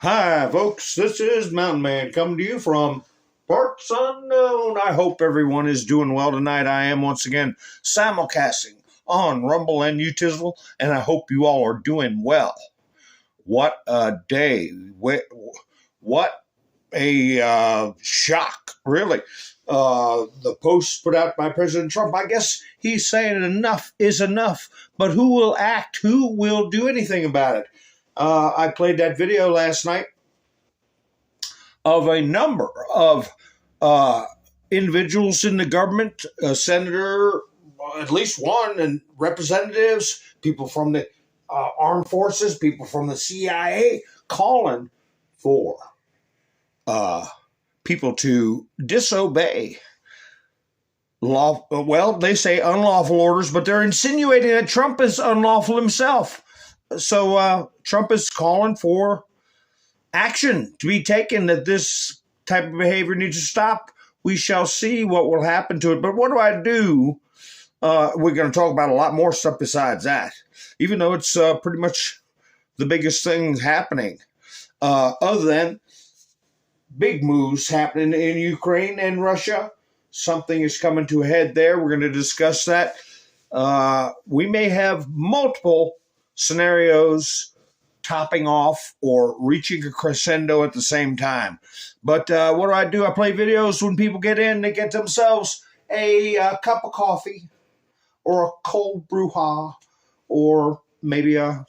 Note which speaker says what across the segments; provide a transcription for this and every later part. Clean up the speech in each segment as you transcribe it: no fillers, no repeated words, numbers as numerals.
Speaker 1: Hi, folks. This is Mountain Man coming to you from parts unknown. I hope everyone is doing well tonight. I am once again simulcasting on Rumble and Utizzle, and I hope you all are doing well. What a day. What a shock, really. The post put out by President Trump, I guess he's saying enough is enough, but who will act? Who will do anything about it? I played that video last night of a number of individuals in the government, a senator, at least one, and representatives, people from the armed forces, people from the CIA, calling for people to disobey law. Well, they say unlawful orders, but they're insinuating that Trump is unlawful himself. So Trump is calling for action to be taken, that this type of behavior needs to stop. We shall see what will happen to it. But what do I do? We're going to talk about a lot more stuff besides that, even though it's pretty much the biggest thing happening, other than big moves happening in Ukraine and Russia. Something is coming to a head there. We're going to discuss that. We may have multiple scenarios topping off or reaching a crescendo at the same time. But what do? I play videos when people get in, they get themselves a cup of coffee or a cold brouhaha or maybe a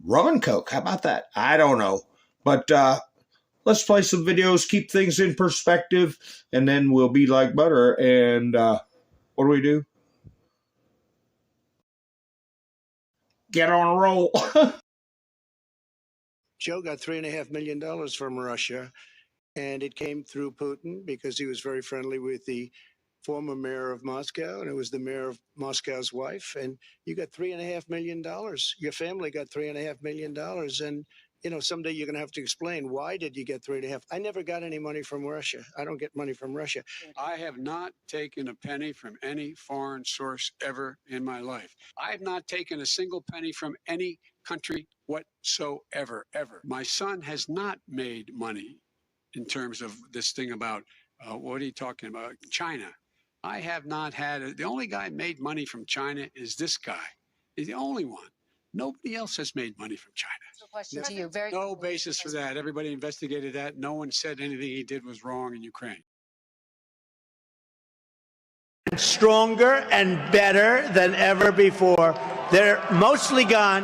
Speaker 1: rum and coke. How about that? I don't know. But let's play some videos, keep things in perspective, and then we'll be like butter. And what do? Get on a roll.
Speaker 2: Joe got $3.5 million from Russia, and it came through Putin because he was very friendly with the former mayor of Moscow, and it was the mayor of Moscow's wife. And you got $3.5 million. Your family got $3.5 million. And, you know, someday you're going to have to explain, why did you get 3.5? I never got any money from Russia. I don't get money from Russia.
Speaker 3: I have not taken a penny from any foreign source ever in my life. I have not taken a single penny from any country whatsoever, ever. My son has not made money in terms of this thing about, what are you talking about? China. I have not had, the only guy made money from China is this guy. He's the only one. Nobody else has made money from China.
Speaker 4: So question to you.
Speaker 3: No basis for that. Everybody investigated that. No one said anything he did was wrong in Ukraine.
Speaker 2: Stronger and better than ever before. They're mostly gone.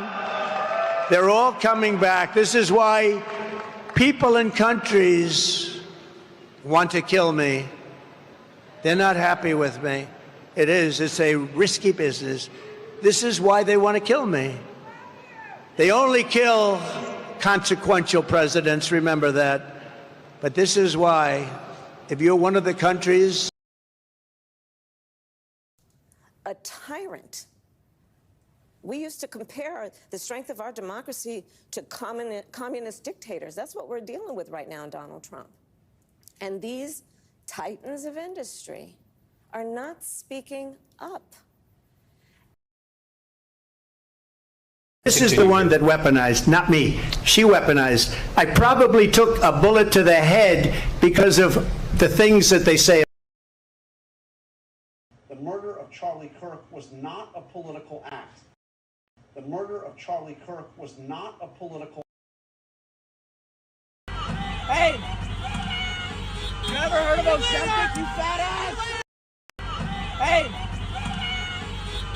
Speaker 2: They're all coming back. This is why people in countries want to kill me. They're not happy with me. It's a risky business. This is why they want to kill me. They only kill consequential presidents, remember that. But this is why, if you're one of the countries...
Speaker 4: A tyrant. We used to compare the strength of our democracy to communist dictators. That's what we're dealing with right now, Donald Trump. And these titans of industry are not speaking up.
Speaker 2: This is the one that weaponized, not me. She weaponized. I probably took a bullet to the head because of the things that they say.
Speaker 5: The murder of Charlie Kirk was not a political act. The murder of Charlie Kirk was not a political act.
Speaker 6: Hey! You ever heard of Ozempic, you fat ass? Hey!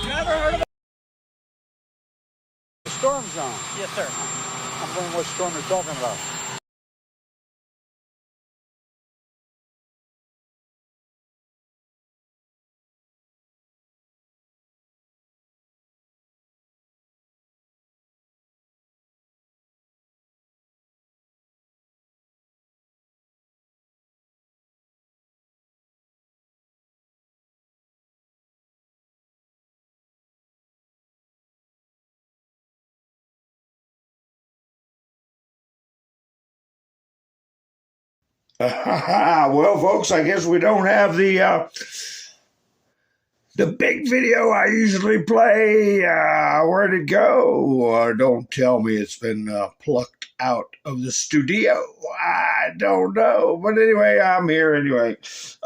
Speaker 6: You ever heard of...
Speaker 7: Storm's on.
Speaker 6: Yes, sir.
Speaker 7: I'm wondering what storm you're talking about.
Speaker 1: Well, folks, I guess we don't have the big video I usually play. Where'd it go? Don't tell me it's been plucked out of the studio. I don't know. But anyway, I'm here anyway. Still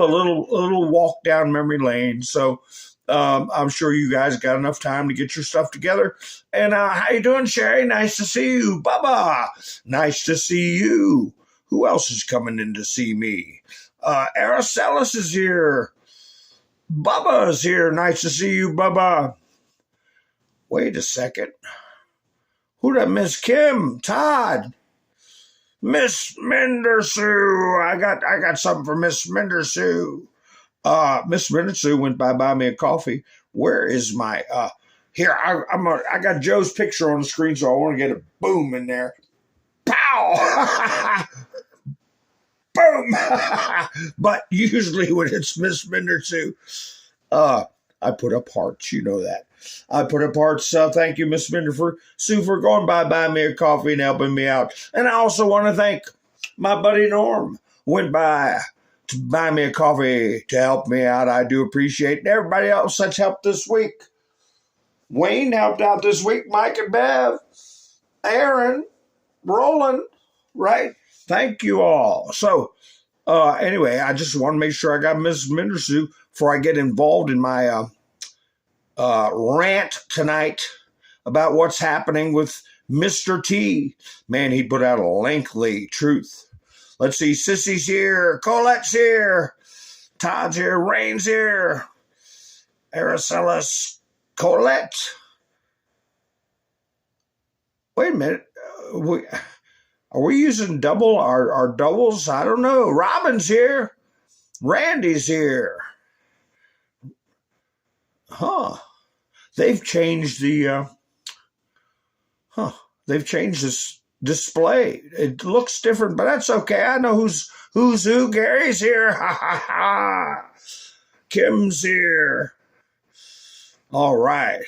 Speaker 1: a little walk down memory lane. So I'm sure you guys got enough time to get your stuff together. And how you doing, Sherry? Nice to see you. Bubba, nice to see you. Who else is coming in to see me? Araceli is here. Bubba's here. Nice to see you, Bubba. Wait a second. Who that? Miss Kim, Todd, Miss Mendersue. I got something for Miss Mendersue. Miss Mendersue went by buy me a coffee. Where is my here? I got Joe's picture on the screen, so I want to get a boom in there. Pow! Boom! But usually when it's Miss Mendersue, I put up hearts. You know that. I put up hearts. Thank you, Miss Mendersue, for going by buy me a coffee and helping me out. And I also want to thank my buddy Norm. Went by to buy me a coffee to help me out. I do appreciate it. And everybody else that's helped this week. Wayne helped out this week. Mike and Bev. Aaron. Roland. Right? Thank you all. So, anyway, I just want to make sure I got Miss Mendersue before I get involved in my rant tonight about what's happening with Mr. T. Man, he put out a lengthy truth. Let's see, Sissy's here, Colette's here, Todd's here, Rain's here, Araceli's, Colette. Wait a minute, are we using double our doubles? I don't know. Robin's here, Randy's here. Huh. They've changed they've changed this display. It looks different, but that's okay. I know who's who. Gary's here. Ha ha ha. Kim's here. All right.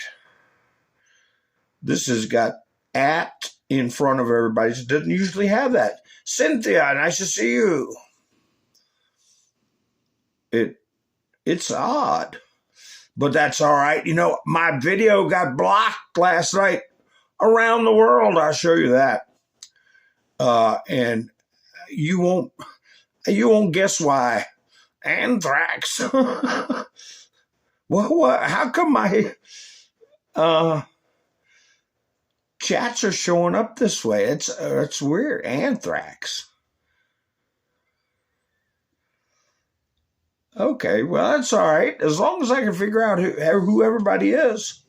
Speaker 1: This has got at in front of everybody. It doesn't usually have that. Cynthia, nice to see you. It's odd. But that's all right. You know, my video got blocked last night around the world. I'll show you that. And you won't guess why. Anthrax. What? How come my chats are showing up this way? It's weird. Anthrax. Okay, well, that's all right, as long as I can figure out who everybody is.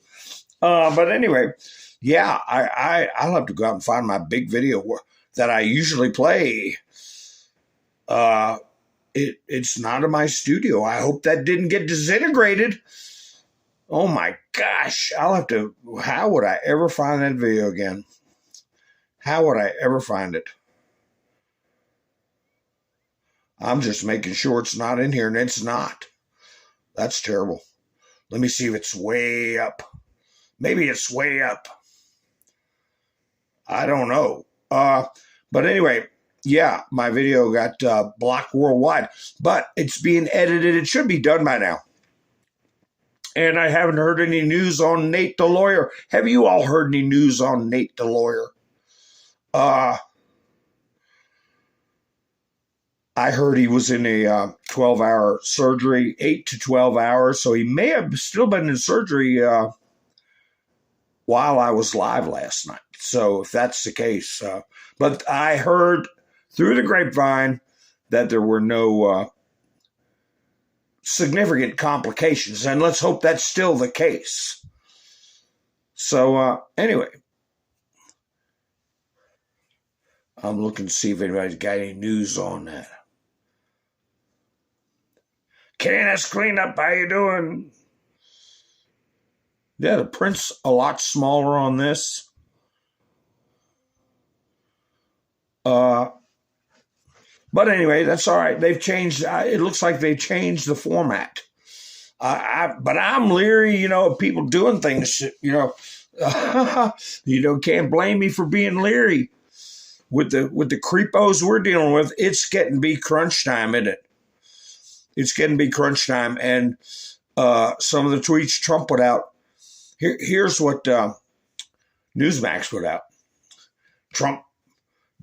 Speaker 1: But anyway, yeah, I'll have to go out and find my big video that I usually play. It's not in my studio. I hope that didn't get disintegrated. Oh my gosh, how would I ever find that video again? How would I ever find it? I'm just making sure it's not in here, and it's not. That's terrible. Let me see if it's way up. Maybe it's way up. I don't know. But anyway, yeah, my video got blocked worldwide, but it's being edited. It should be done by now. And I haven't heard any news on Nate the lawyer. Have you all heard any news on Nate the lawyer? I heard he was in a 12-hour surgery, 8 to 12 hours. So he may have still been in surgery while I was live last night. So if that's the case. But I heard through the grapevine that there were no significant complications. And let's hope that's still the case. So anyway. I'm looking to see if anybody's got any news on that. Canis Cleanup, how you doing? Yeah, the print's a lot smaller on this. But anyway, that's all right. They've changed. It looks like they changed the format. But I'm leery, of people doing things. Can't blame me for being leery. With the creepos we're dealing with, it's getting to be crunch time, isn't it? It's getting to be crunch time. And some of the tweets Trump put out. Here's what Newsmax put out. Trump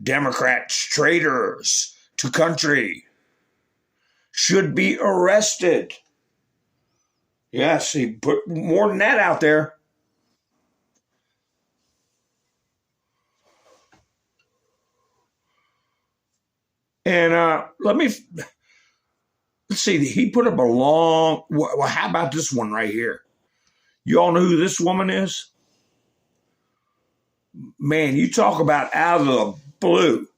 Speaker 1: Democrats traitors to country should be arrested. Yes, he put more than that out there. And let's see, he put up a long, well, how about this one right here? You all know who this woman is? Man, you talk about out of the blue.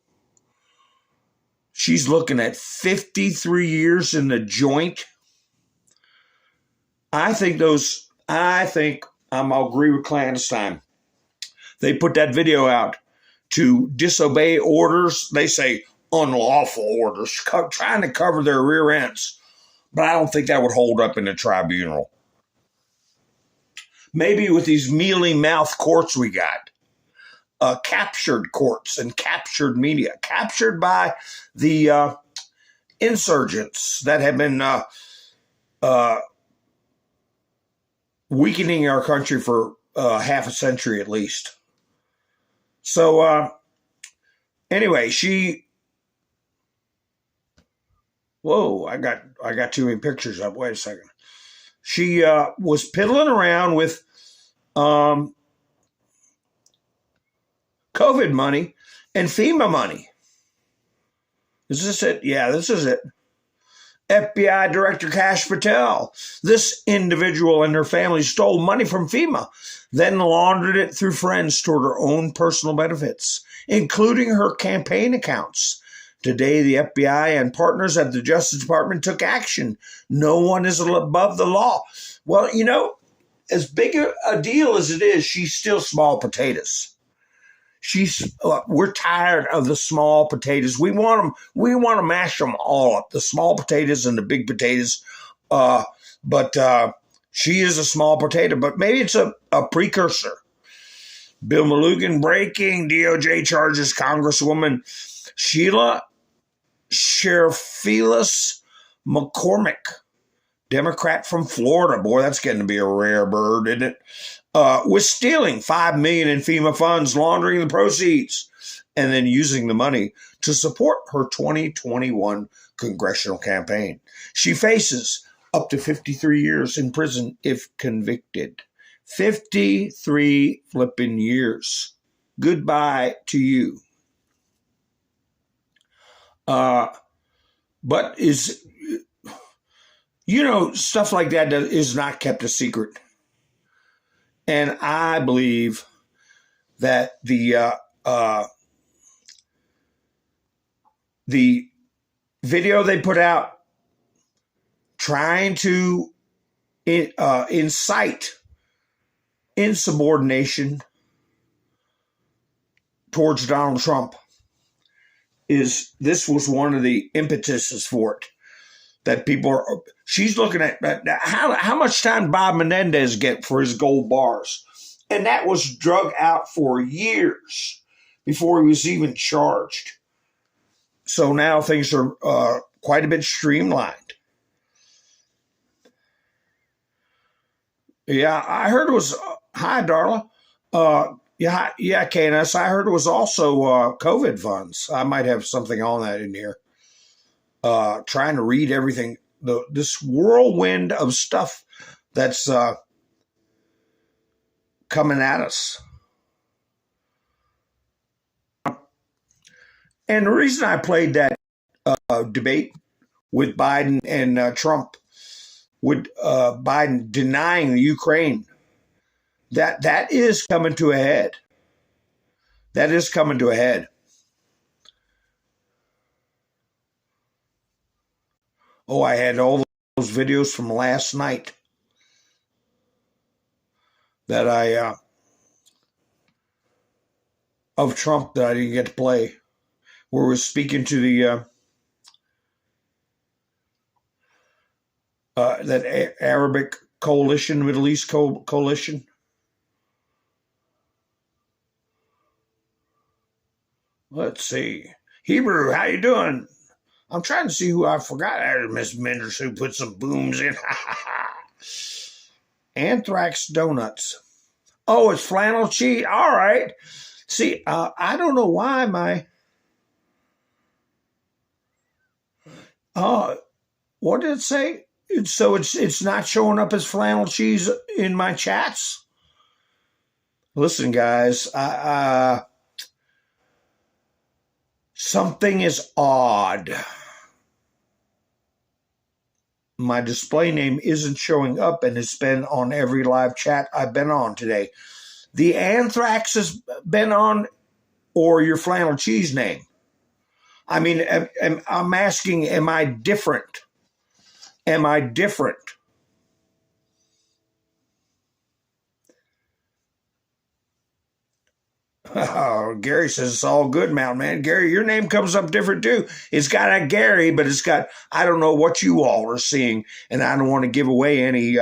Speaker 1: She's looking at 53 years in the joint. I think I'll agree with Clandestine. They put that video out to disobey orders. They say unlawful orders, trying to cover their rear ends. But I don't think that would hold up in a tribunal. Maybe with these mealy-mouthed courts we got. Captured courts and captured media, captured by the insurgents that have been weakening our country for half a century at least. So anyway, whoa, I got too many pictures up. Wait a second. She was piddling around with COVID money and FEMA money. Is this it? Yeah, this is it. FBI Director Kash Patel. This individual and her family stole money from FEMA, then laundered it through friends toward her own personal benefits, including her campaign accounts. Today, the FBI and partners at the Justice Department took action. No one is above the law. Well, you know, as big a deal as it is, she's still small potatoes. We're tired of the small potatoes. We want to mash them all up, the small potatoes and the big potatoes. But she is a small potato, but maybe it's a precursor. Bill Malugin breaking. DOJ charges Congresswoman Sheila Sherifilis McCormick, Democrat from Florida. Boy, that's getting to be a rare bird, isn't it? Was stealing $5 million in FEMA funds, laundering the proceeds, and then using the money to support her 2021 congressional campaign. She faces up to 53 years in prison if convicted. 53 flipping years. Goodbye to you. But stuff like that is not kept a secret. And I believe that the video they put out trying to incite insubordination towards Donald Trump this was one of the impetuses for it. That she's looking at how much time Bob Menendez get for his gold bars. And that was drug out for years before he was even charged. So now things are quite a bit streamlined. Yeah, I heard it was, hi, Darla. Yeah, KNS, I heard it was also COVID funds. I might have something on that in here. Trying to read everything, this whirlwind of stuff that's coming at us. And the reason I played that debate with Biden and Trump, with Biden denying the Ukraine, that is coming to a head. That is coming to a head. Oh, I had all those videos from last night that of Trump that I didn't get to play, where we're speaking to the that Arabic coalition, Middle East coalition. Let's see. Hebrew, how you doing? I'm trying to see who I forgot. Miss Menders, who put some booms in. Anthrax Donuts. Oh, it's flannel cheese. All right. See, I don't know why my what did it say? So it's not showing up as flannel cheese in my chats. Listen, guys, something is odd. My display name isn't showing up, and it's been on every live chat I've been on today. The anthrax has been on, or your flannel cheese name. I mean, I'm asking, am I different? Am I different? Oh, Gary says it's all good, Mountain Man. Gary, your name comes up different too. It's got a Gary, but it's got, I don't know what you all are seeing, and I don't want to give away any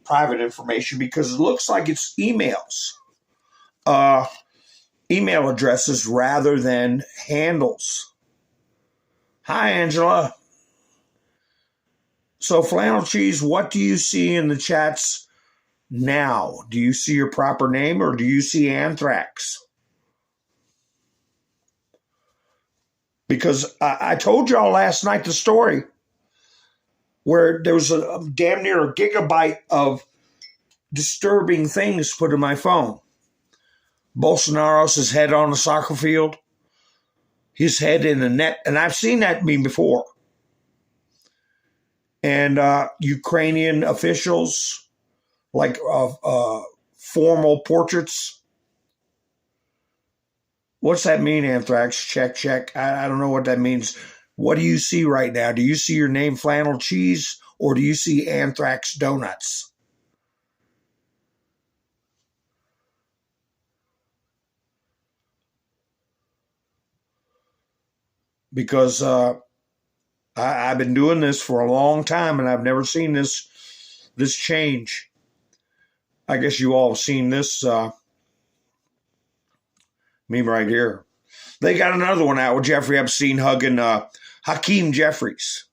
Speaker 1: private information because it looks like it's emails, email addresses rather than handles. Hi, Angela. So, flannel cheese, what do you see in the chats now? Do you see your proper name or do you see anthrax? Because I told y'all last night the story where there was a damn near a gigabyte of disturbing things put in my phone. Bolsonaro's head on a soccer field, his head in a net, and I've seen that meme before. And Ukrainian officials, like formal portraits. What's that mean, Anthrax? Check. I don't know what that means. What do you see right now? Do you see your name flannel cheese or do you see Anthrax donuts? Because I've been doing this for a long time and I've never seen this change. I guess you all have seen this meme right here. They got another one out with Jeffrey Epstein hugging Hakeem Jeffries.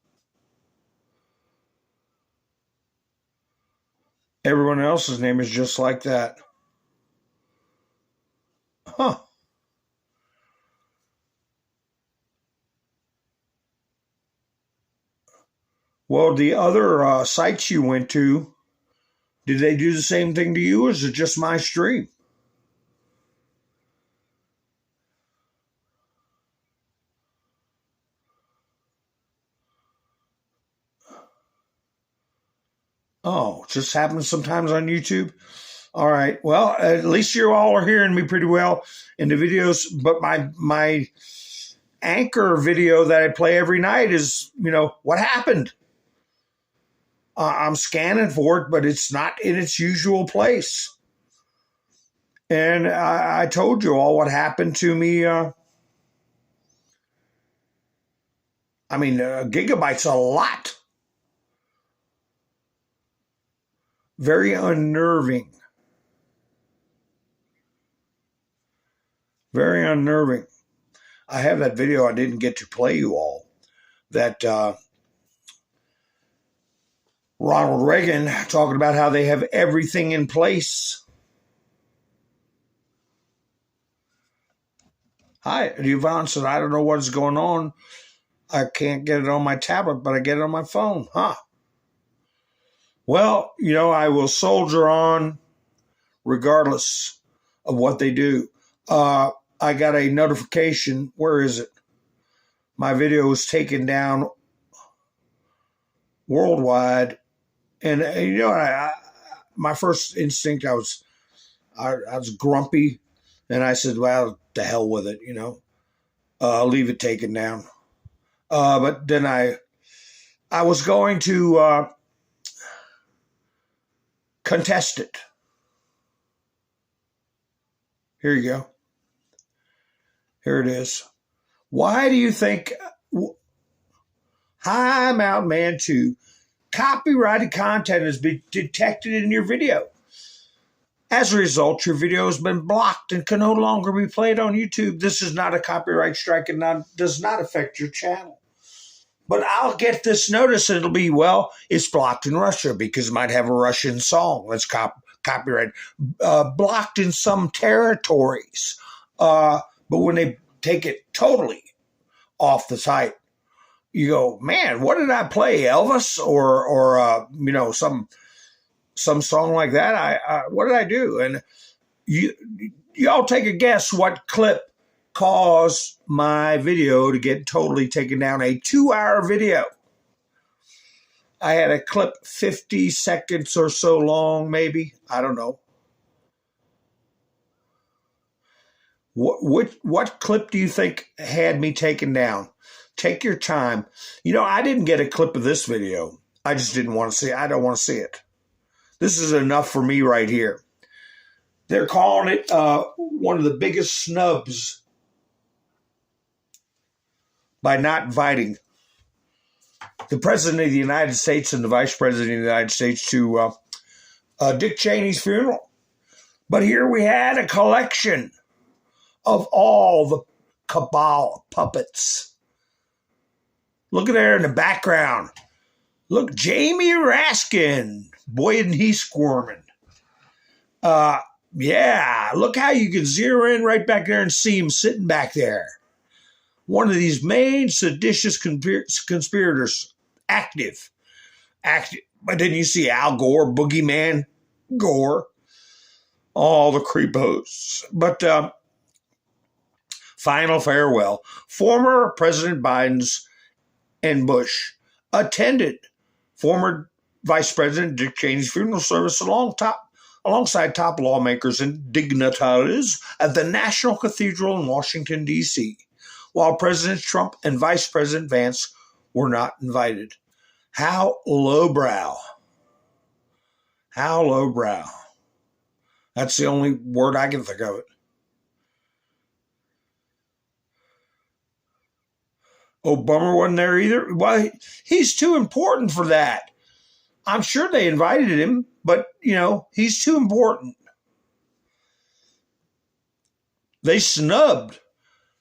Speaker 1: Everyone else's name is just like that. Huh. Well, the other sites you went to, did they do the same thing to you, or is it just my stream? Oh, just happens sometimes on YouTube? All right. Well, at least you all are hearing me pretty well in the videos, but my anchor video that I play every night is, what happened? I'm scanning for it, but it's not in its usual place. And I told you all what happened to me. Gigabyte's a lot. Very unnerving. Very unnerving. I have that video I didn't get to play you all. That Ronald Reagan talking about how they have everything in place. Hi, Yvonne said, I don't know what's going on. I can't get it on my tablet, but I get it on my phone. Huh. Well, I will soldier on regardless of what they do. I got a notification. Where is it? My video was taken down worldwide. And my first instinct, I was grumpy. And I said, well, to hell with it, I'll leave it taken down. But then I was going to contest it. Here you go. Here it is. Why do you think Hi, Mountain Man 2, copyrighted content has been detected in your video? As a result, your video has been blocked and can no longer be played on YouTube. This is not a copyright strike and does not affect your channel. But I'll get this notice and it'll be, it's blocked in Russia because it might have a Russian song. Let's copyright, blocked in some territories. But when they take it totally off the site, you go, man, what did I play? Elvis or some song like that? What did I do? And y'all take a guess what clip caused my video to get totally taken down. A 2-hour video. I had a clip 50 seconds or so long, maybe. I don't know. What clip do you think had me taken down? Take your time. I didn't get a clip of this video. I just didn't want to see it. I don't want to see it. This is enough for me right here. They're calling it one of the biggest snubs by not inviting the President of the United States and the Vice President of the United States to Dick Cheney's funeral. But here we had a collection of all the cabal puppets. Look at there in the background. Look, Jamie Raskin. Boy, isn't he squirming. Yeah, look how you can zero in right back there and see him sitting back there. One of these main seditious conspirators, active. But then you see Al Gore, Boogeyman Gore, all the creepos. But final farewell. Former President Biden's and Bush attended former Vice President Dick Cheney's funeral service alongside top lawmakers and dignitaries at the National Cathedral in Washington, D.C., while President Trump and Vice President Vance were not invited. How lowbrow. How lowbrow. That's the only word I can think of it. Obama wasn't there either. Well, he's too important for that. I'm sure they invited him, but, he's too important. They snubbed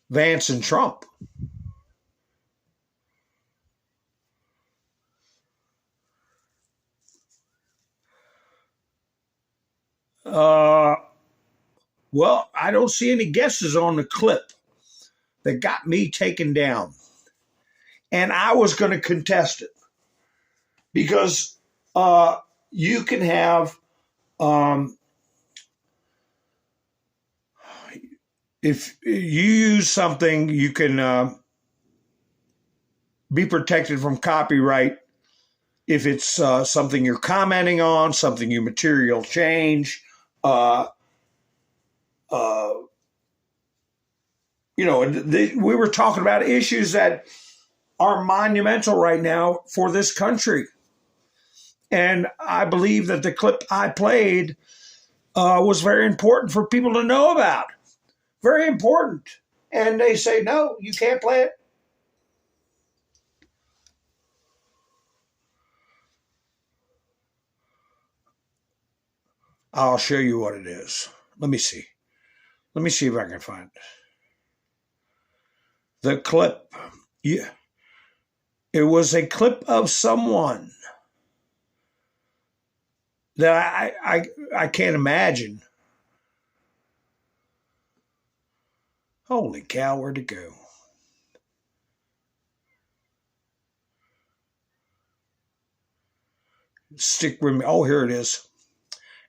Speaker 1: Vance and Trump. Well, I don't see any guesses on the clip that got me taken down. And I was going to contest it because you can have, if you use something, you can be protected from copyright if it's something you're commenting on, something you material change. We were talking about issues that are monumental right now for this country. And I believe that the clip I played was very important for people to know about. Very important. And they say, no, you can't play it. I'll show you what it is. Let me see. Let me see if I can find it. The clip. Yeah. It was a clip of someone that I can't imagine. Holy cow, where'd it go? Stick with me. Oh, here it is.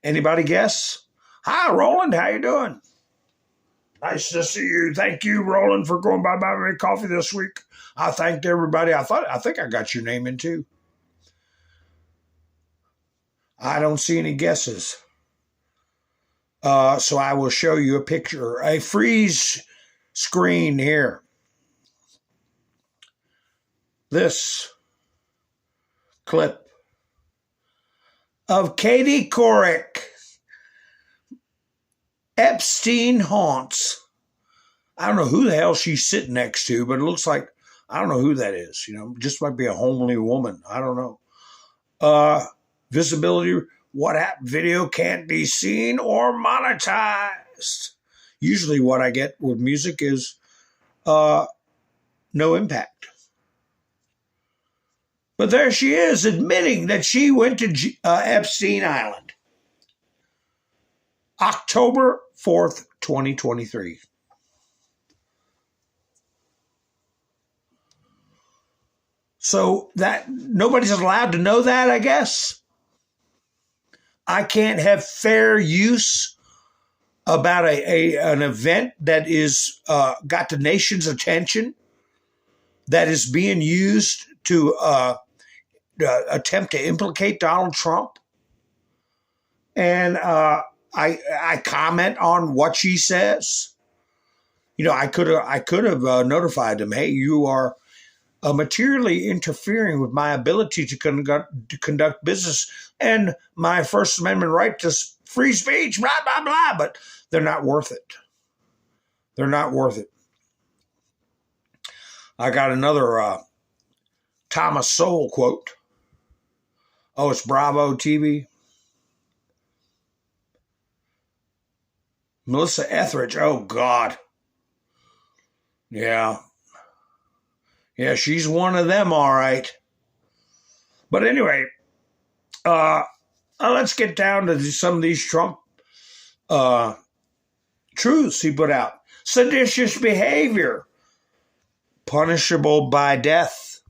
Speaker 1: Anybody guess? Hi, Roland. How you doing? Nice to see you. Thank you, Roland, for going by my coffee this week. I thanked everybody. I think I got your name in too. I don't see any guesses. So I will show you a picture, a freeze screen here. This clip of Katie Couric, Epstein haunts. I don't know who the hell she's sitting next to, but it looks like, I don't know who that is. Just might be a homely woman. I don't know. Visibility, what happened? Video can't be seen or monetized. Usually what I get with music is no impact. But there she is admitting that she went to Epstein Island. October 4th, 2023. So that nobody's allowed to know that, I guess. I can't have fair use about an event that is got the nation's attention, that is being used to attempt to implicate Donald Trump. And I comment on what she says. You know, I could have notified them, hey, you are materially interfering with my ability to conduct business and my First Amendment right to free speech, blah, blah, blah. But they're not worth it. They're not worth it. I got another Thomas Sowell quote. Oh, it's Bravo TV. Melissa Etheridge. Oh, God. Yeah. Yeah, she's one of them, all right. But anyway, let's get down to some of these Trump truths he put out. Seditious behavior, punishable by death.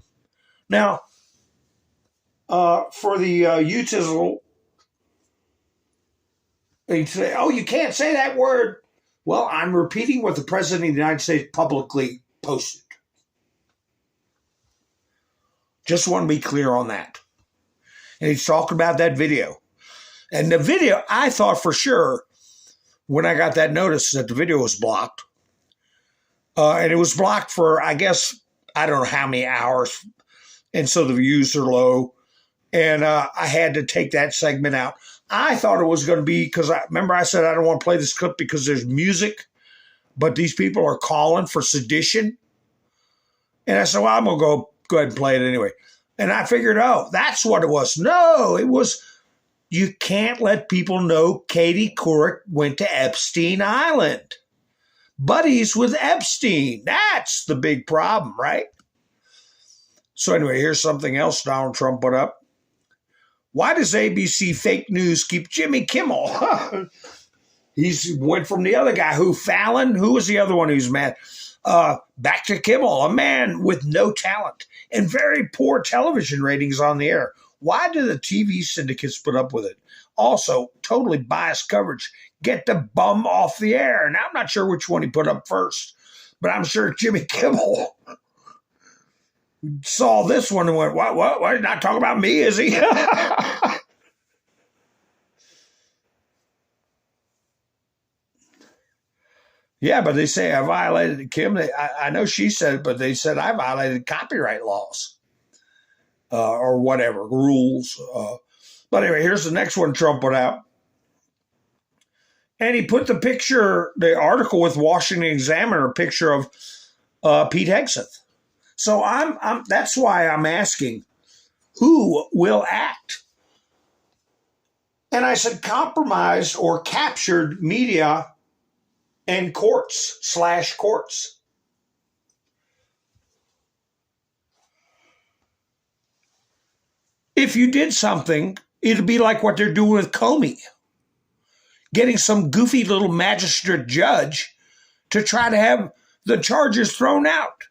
Speaker 1: Now, for the Utizel, he'd say, oh, you can't say that word. Well, I'm repeating what the President of the United States publicly posted. Just want to be clear on that. And he's talking about that video. And the video, I thought for sure, when I got that notice that the video was blocked, and it was blocked for, I guess, I don't know how many hours, and so the views are low, and I had to take that segment out. I thought it was going to be, because remember I said I don't want to play this clip because there's music, but these people are calling for sedition. And I said, well, I'm going to go ahead and play it anyway. And I figured, oh, that's what it was. No, it was, you can't let people know Katie Couric went to Epstein Island. Buddies with Epstein. That's the big problem, right? So anyway, here's something else Donald Trump put up. Why does ABC fake news keep Jimmy Kimmel? He's went from the other guy, Fallon? Who was the other one who's mad? Back to Kimmel, a man with no talent and very poor television ratings on the air. Why do the TV syndicates put up with it? Also, totally biased coverage. Get the bum off the air. And I'm not sure which one he put up first, but I'm sure Jimmy Kimmel saw this one and went, what? He's not talking about me, is he? Yeah, but they say I violated Kim. I know she said it, but they said I violated copyright laws or whatever, rules. But anyway, here's the next one Trump put out. And he put the article with Washington Examiner, a picture of Pete Hegseth. So that's why I'm asking, who will act? And I said compromised or captured media and courts. If you did something, it'd be like what they're doing with Comey. Getting some goofy little magistrate judge to try to have the charges thrown out.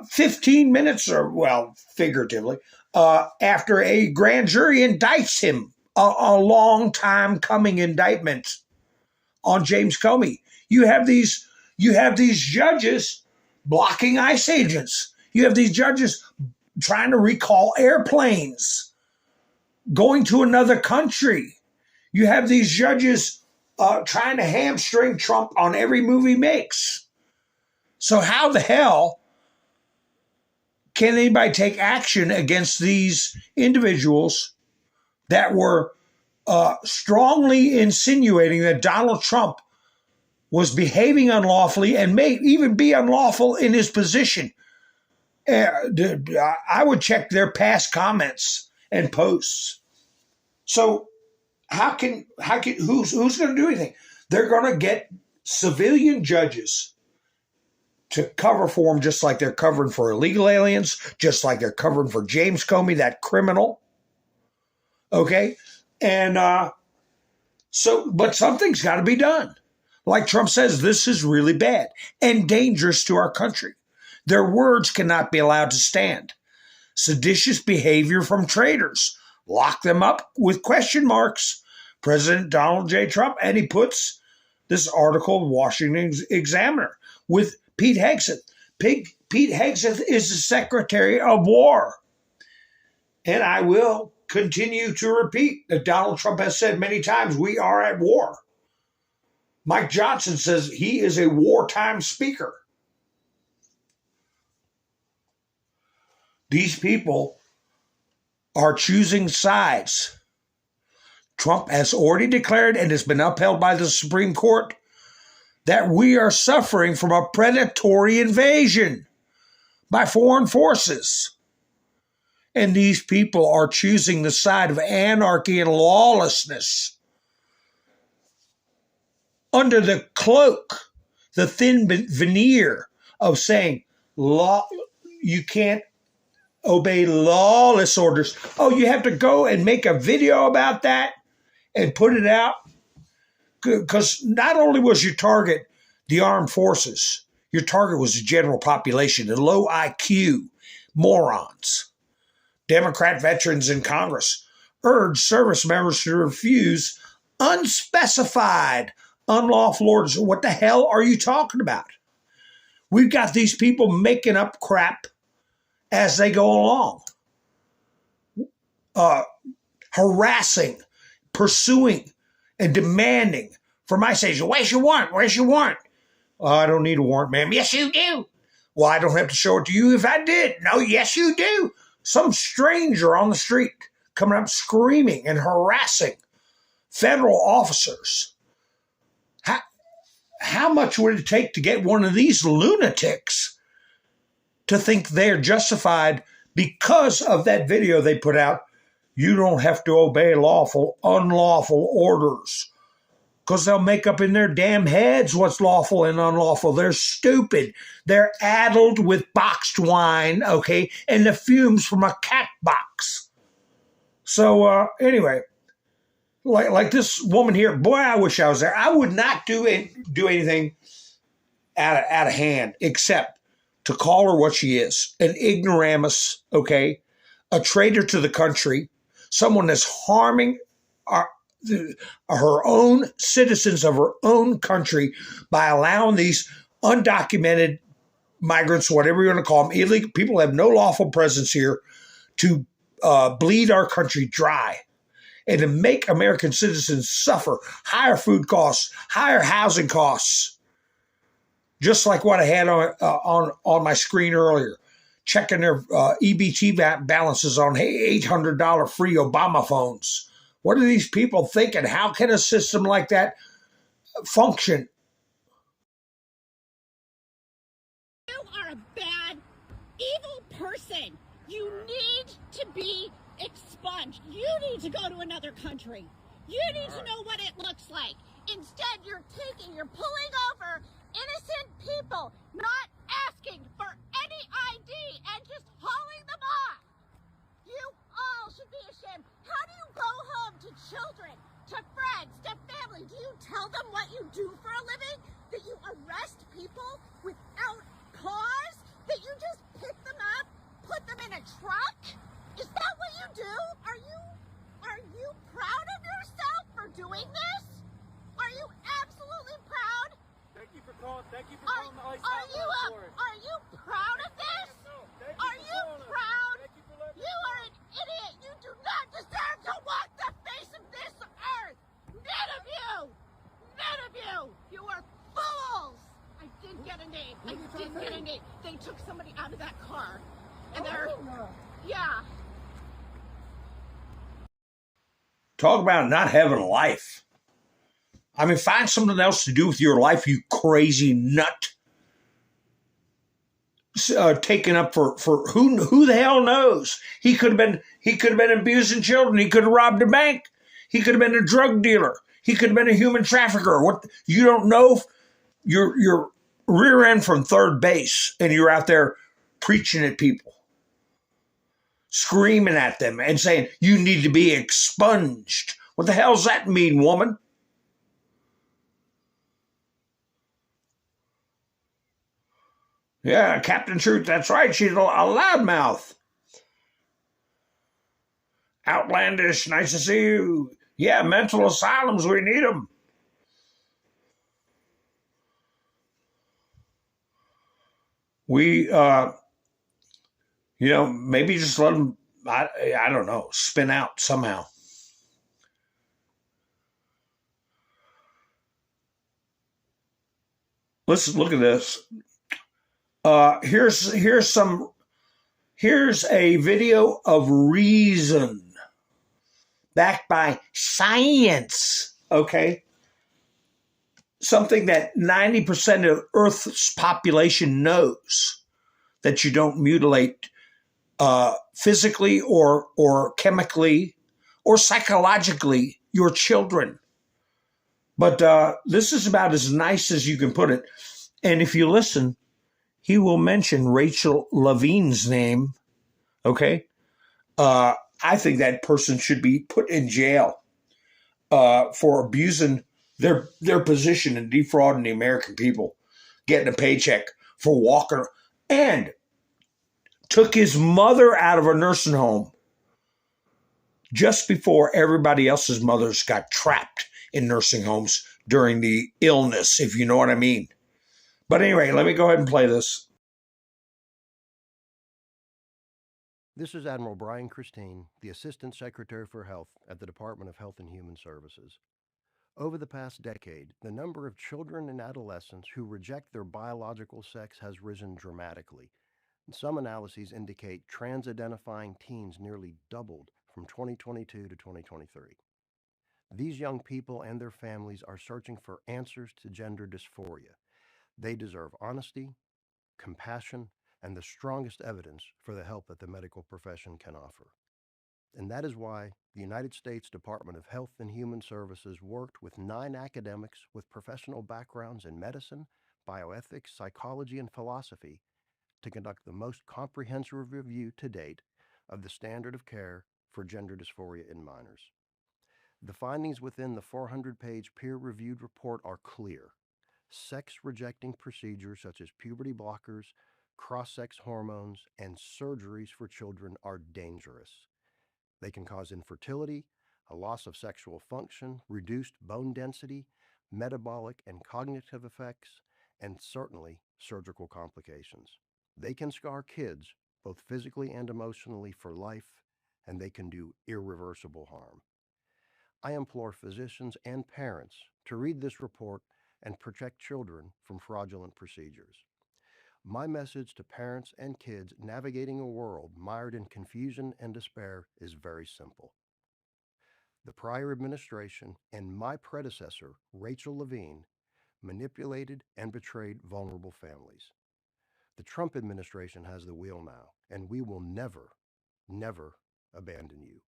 Speaker 1: 15 minutes, or, well, figuratively, after a grand jury indicts him, a long time coming indictment on James Comey. You have these judges blocking ICE agents. You have these judges trying to recall airplanes, going to another country. You have these judges trying to hamstring Trump on every move he makes. So how the hell can anybody take action against these individuals that were strongly insinuating that Donald Trump was behaving unlawfully and may even be unlawful in his position? I would check their past comments and posts. So who's going to do anything? They're going to get civilian judges to cover for them, just like they're covering for illegal aliens, just like they're covering for James Comey, that criminal. Okay? And But something's got to be done. Like Trump says, this is really bad and dangerous to our country. Their words cannot be allowed to stand. Seditious behavior from traitors. Lock them up with question marks. President Donald J. Trump, and he puts this article in Washington Examiner with Pete Hegseth. Pete Hegseth is the Secretary of War. And I will continue to repeat that Donald Trump has said many times, we are at war. Mike Johnson says he is a wartime speaker. These people are choosing sides. Trump has already declared, and has been upheld by the Supreme Court, that we are suffering from a predatory invasion by foreign forces. And these people are choosing the side of anarchy and lawlessness under the cloak, the thin veneer of saying, you can't obey lawless orders. Oh, you have to go and make a video about that and put it out? Because not only was your target the armed forces, your target was the general population, the low IQ morons. Democrat veterans in Congress urged service members to refuse unspecified unlawful orders. What the hell are you talking about? We've got these people making up crap as they go along, harassing, pursuing, and demanding from my station. Where's your warrant? Where's your warrant? Oh, I don't need a warrant, ma'am. Yes, you do. Well, I don't have to show it to you if I did. No, yes, you do. Some stranger on the street coming up screaming and harassing federal officers. How much would it take to get one of these lunatics to think they're justified because of that video they put out? You don't have to obey unlawful orders, because they'll make up in their damn heads what's lawful and unlawful. They're stupid. They're addled with boxed wine, okay, and the fumes from a cat box. So anyway, like this woman here, boy, I wish I was there. I would not do anything out of hand except to call her what she is, an ignoramus, okay, a traitor to the country, someone that's harming her own citizens of her own country by allowing these undocumented migrants, whatever you want to call them, illegal people have no lawful presence here, to bleed our country dry and to make American citizens suffer higher food costs, higher housing costs, just like what I had on my screen earlier, checking their EBT balances on $800 free Obama phones. What are these people thinking? How can a system like that function?
Speaker 8: You are a bad, evil person. You need to be expunged. You need to go to another country. You need to know what it looks like. Instead, you're pulling over innocent people, not asking for any ID, and just hauling them off. You all should be ashamed. How do you go home to children, to friends, to family? Do you tell them what you do for a living? That you arrest people without cause? That you just pick them up, put them in a truck? Is that what you do? Are you proud of yourself for doing this? Are you absolutely proud?
Speaker 6: Thank you for calling the ICE
Speaker 8: Are you proud of this? Are you proud? You are an idiot. You do not deserve to walk the face of this earth. None of you. None of you. You are fools. I did get a name. They took somebody out of that car. And yeah.
Speaker 1: Talk about not having a life. I mean, find something else to do with your life, you crazy nut. Taken up for who the hell knows? He could have been abusing children. He could have robbed a bank. He could have been a drug dealer. He could have been a human trafficker. What you don't know? You're rear end from third base, and you're out there preaching at people, screaming at them, and saying you need to be expunged. What the hell does that mean, woman? Yeah, Captain Truth, that's right. She's a loudmouth. Outlandish, nice to see you. Yeah, mental asylums, we need them. We, maybe just let them, I don't know, spin out somehow. Let's look at this. Here's a video of reason backed by science. Okay, something that 90% of Earth's population knows, that you don't mutilate physically or chemically or psychologically your children. But this is about as nice as you can put it. And if you listen, he will mention Rachel Levine's name. Okay? I think that person should be put in jail for abusing their position and defrauding the American people, getting a paycheck for walking, and took his mother out of a nursing home just before everybody else's mothers got trapped in nursing homes during the illness, if you know what I mean. But anyway, let me go ahead and play this.
Speaker 9: This is Admiral Brian Christine, the Assistant Secretary for Health at the Department of Health and Human Services. Over the past decade, the number of children and adolescents who reject their biological sex has risen dramatically. Some analyses indicate trans-identifying teens nearly doubled from 2022 to 2023. These young people and their families are searching for answers to gender dysphoria. They deserve honesty, compassion, and the strongest evidence for the help that the medical profession can offer. And that is why the United States Department of Health and Human Services worked with 9 academics with professional backgrounds in medicine, bioethics, psychology, and philosophy to conduct the most comprehensive review to date of the standard of care for gender dysphoria in minors. The findings within the 400-page peer-reviewed report are clear. Sex-rejecting procedures such as puberty blockers, cross-sex hormones, and surgeries for children are dangerous. They can cause infertility, a loss of sexual function, reduced bone density, metabolic and cognitive effects, and certainly surgical complications. They can scar kids, both physically and emotionally, for life, and they can do irreversible harm. I implore physicians and parents to read this report and protect children from fraudulent procedures. My message to parents and kids navigating a world mired in confusion and despair is very simple. The prior administration and my predecessor, Rachel Levine, manipulated and betrayed vulnerable families. The Trump administration has the wheel now, and we will never, never abandon you.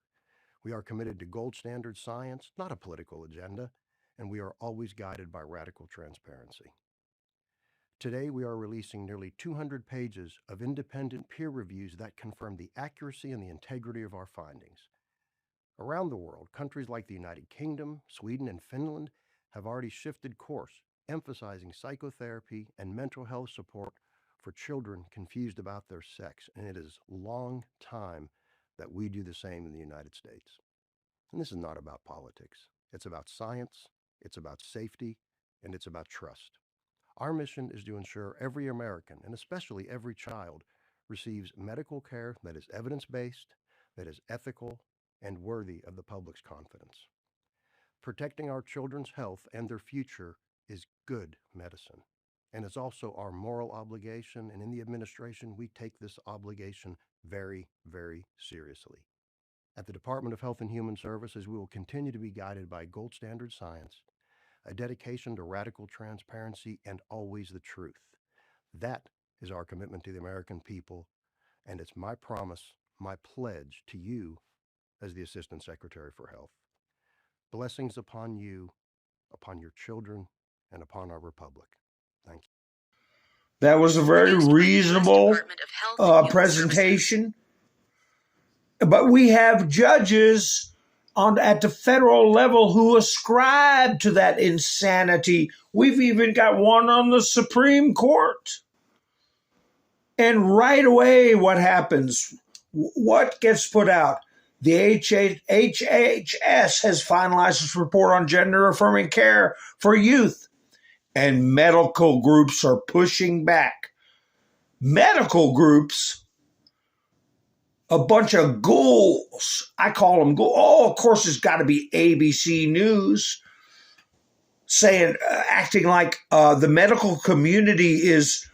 Speaker 9: We are committed to gold standard science, not a political agenda, and we are always guided by radical transparency. Today, we are releasing nearly 200 pages of independent peer reviews that confirm the accuracy and the integrity of our findings. Around the world, countries like the United Kingdom, Sweden, and Finland have already shifted course, emphasizing psychotherapy and mental health support for children confused about their sex, and it is long time that we do the same in the United States. And this is not about politics. It's about science, it's about safety, and it's about trust. Our mission is to ensure every American, and especially every child, receives medical care that is evidence-based, that is ethical, and worthy of the public's confidence. Protecting our children's health and their future is good medicine, and it's also our moral obligation, and in the administration, we take this obligation very, very seriously. At the Department of Health and Human Services, we will continue to be guided by gold standard science, a dedication to radical transparency, and always the truth. That is our commitment to the American people, and it's my promise, my pledge to you as the Assistant Secretary for Health. Blessings upon you, upon your children, and upon our republic. Thank you.
Speaker 1: That was a very reasonable presentation. But we have judges at the federal level who ascribe to that insanity. We've even got one on the Supreme Court. And right away, what happens? What gets put out? The HHS has finalized its report on gender-affirming care for youth, and medical groups are pushing back. Medical groups, a bunch of ghouls. I call them ghouls. Oh, of course, it's got to be ABC News saying, acting like the medical community is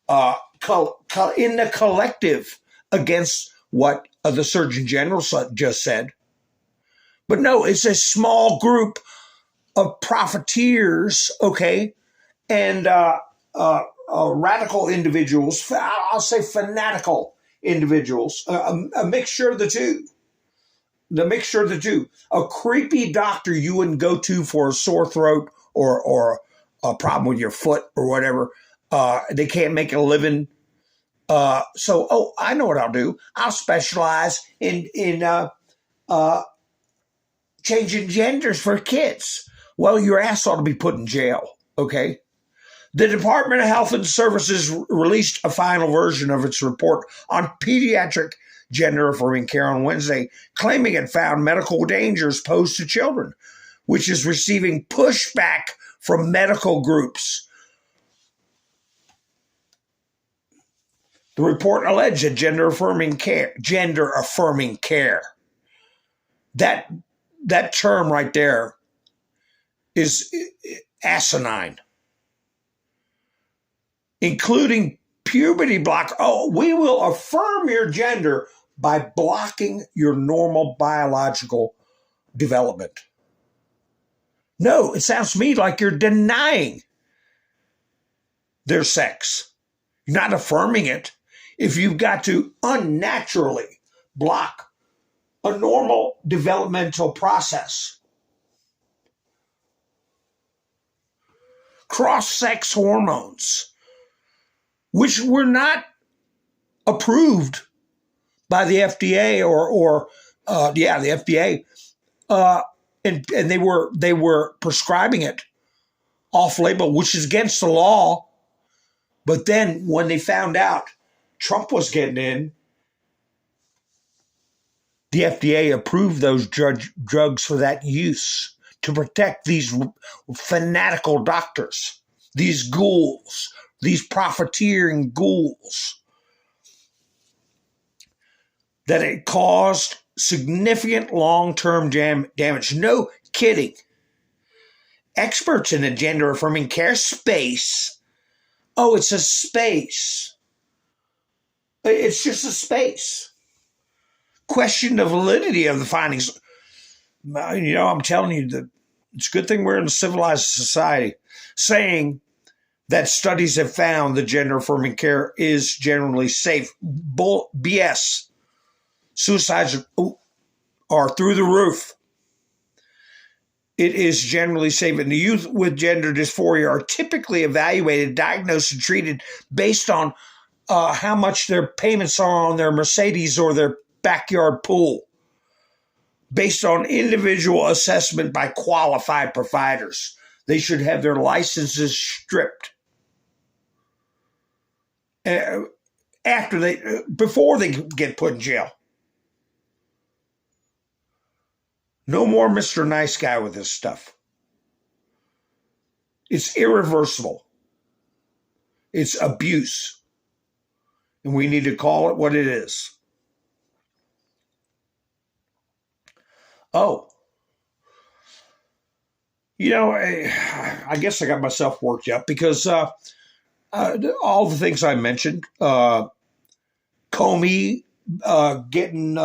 Speaker 1: in the collective against what the Surgeon General just said. But no, it's a small group of profiteers, okay, and radical individuals. I'll say fanatical individuals, a mixture of the two. The mixture of the two. A creepy doctor you wouldn't go to for a sore throat or a problem with your foot or whatever. They can't make a living. So I know what I'll do. I'll specialize in changing genders for kids. Well, your ass ought to be put in jail, okay? The Department of Health and Services released a final version of its report on pediatric gender-affirming care on Wednesday, claiming it found medical dangers posed to children, which is receiving pushback from medical groups. The report alleged that gender-affirming care, that term right there is asinine, including puberty block. Oh, we will affirm your gender by blocking your normal biological development. No, it sounds to me like you're denying their sex. You're not affirming it. If you've got to unnaturally block a normal developmental process. Cross-sex hormones, which were not approved by the FDA the FDA, and they were prescribing it off-label, which is against the law. But then when they found out Trump was getting in, the FDA approved those drugs for that use to protect these fanatical doctors, these ghouls, these profiteering ghouls, that it caused significant long-term damage. No kidding. Experts in the gender-affirming care space, it's a space. It's just a space. Question the validity of the findings. I'm telling you that it's a good thing we're in a civilized society, saying that studies have found that gender-affirming care is generally safe. BS. Suicides are through the roof. It is generally safe. And the youth with gender dysphoria are typically evaluated, diagnosed, and treated based on how much their payments are on their Mercedes or their backyard pool, based on individual assessment by qualified providers. They should have their licenses stripped before they get put in jail. No more Mr. Nice Guy with this stuff. It's irreversible. It's abuse. And we need to call it what it is. Oh, I guess I got myself worked up because all the things I mentioned, Comey getting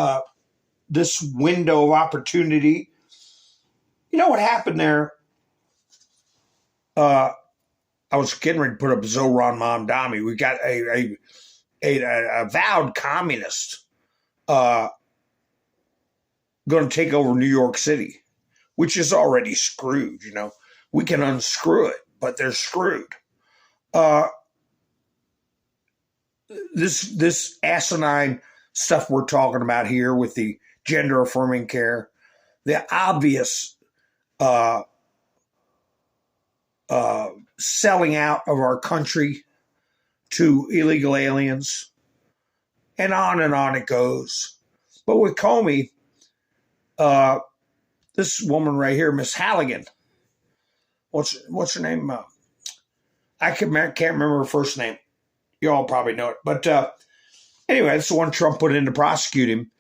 Speaker 1: this window of opportunity. You know what happened there? I was getting ready to put up Zoran Mamdani. We got a avowed communist going to take over New York City, which is already screwed. We can unscrew it, but they're screwed. This asinine stuff we're talking about here with the gender affirming care, the obvious selling out of our country, to illegal aliens, and on it goes. But with Comey, this woman right here, Miss Halligan, what's her name? I can't remember her first name. You all probably know it. But anyway, that's the one Trump put in to prosecute him.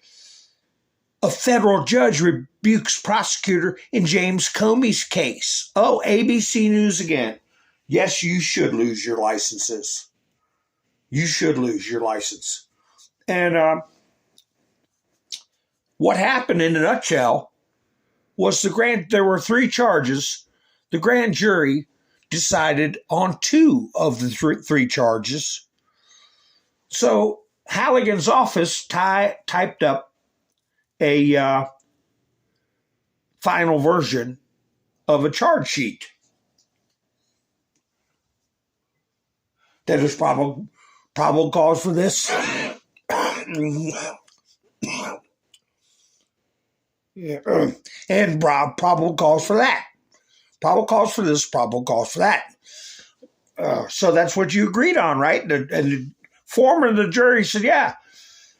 Speaker 1: A federal judge rebukes prosecutor in James Comey's case. Oh, ABC News again. Yes, you should lose your licenses. You should lose your license. And what happened in a nutshell was there were 3 charges. The grand jury decided on 2 of the 3 charges. So Halligan's office typed up a final version of a charge sheet. That is probable cause for this. Yeah. And probable cause for that. Probable cause for this, probable cause for that. So that's what you agreed on, right? And the foreman of the jury said, yeah.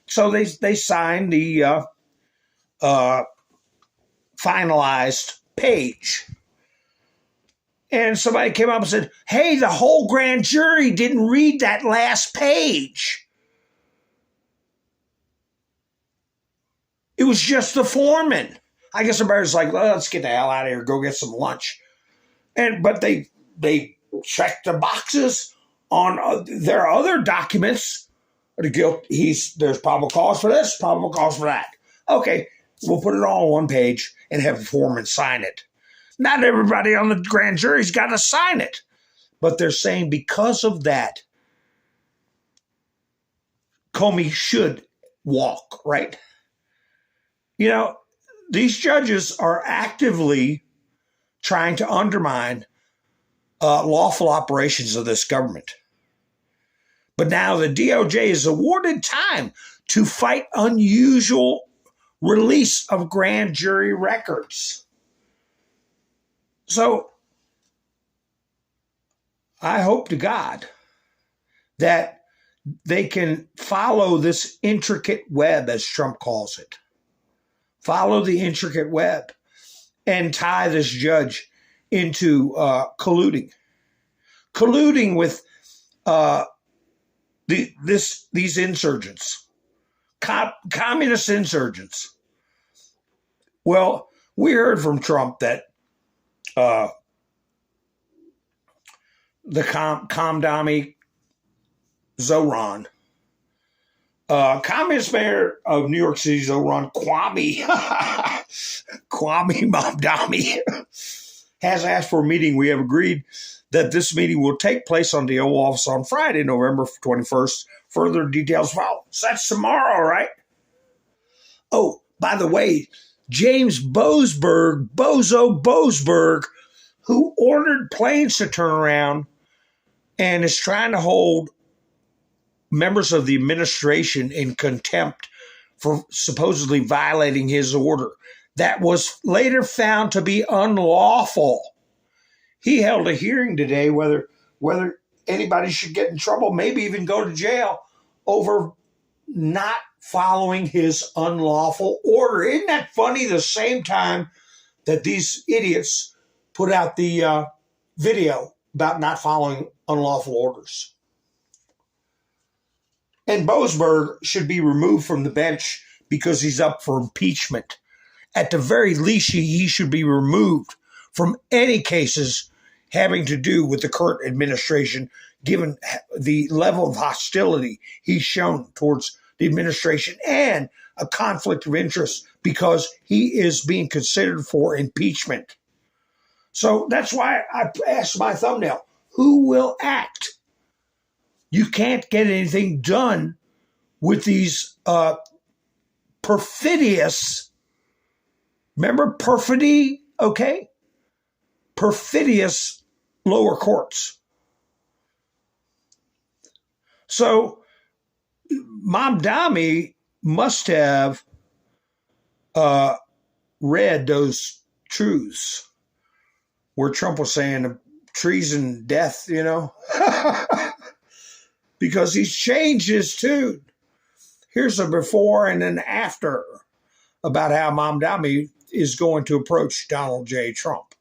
Speaker 1: So they signed the finalized page. And somebody came up and said, hey, the whole grand jury didn't read that last page. It was just the foreman. I guess everybody's like, well, let's get the hell out of here, go get some lunch. But they checked the boxes on their other documents. There's probable cause for this, probable cause for that. Okay, we'll put it all on one page and have the foreman sign it. Not everybody on the grand jury's got to sign it. But they're saying because of that, Comey should walk, right? You know, these judges are actively trying to undermine lawful operations of this government. But now the DOJ is awarded time to fight unusual release of grand jury records. So I hope to God that they can follow this intricate web, as Trump calls it. Follow the intricate web and tie this judge into colluding with these insurgents, communist insurgents. Well, we heard from Trump that the Kamdami Zoran, Communist mayor of New York City, Zoran Kwame Mamdani, has asked for a meeting. We have agreed that this meeting will take place on the Oval Office on Friday, November 21st. Further details follow. So that's tomorrow, right? Oh, by the way, James Boasberg, who ordered planes to turn around and is trying to hold members of the administration in contempt for supposedly violating his order that was later found to be unlawful. He held a hearing today whether anybody should get in trouble, maybe even go to jail over not following his unlawful order. Isn't that funny? The same time that these idiots put out the video about not following unlawful orders. And Boasberg should be removed from the bench because he's up for impeachment. At the very least, he should be removed from any cases having to do with the current administration, given the level of hostility he's shown towards the administration and a conflict of interest because he is being considered for impeachment. So that's why I asked my thumbnail, who will act? You can't get anything done with these perfidious, remember perfidy, okay? Perfidious lower courts. So Mamdani must have read those truths where Trump was saying treason, death, you know. because he's changed his tune. Here's a before and an after about how Mamdani is going to approach Donald J. Trump.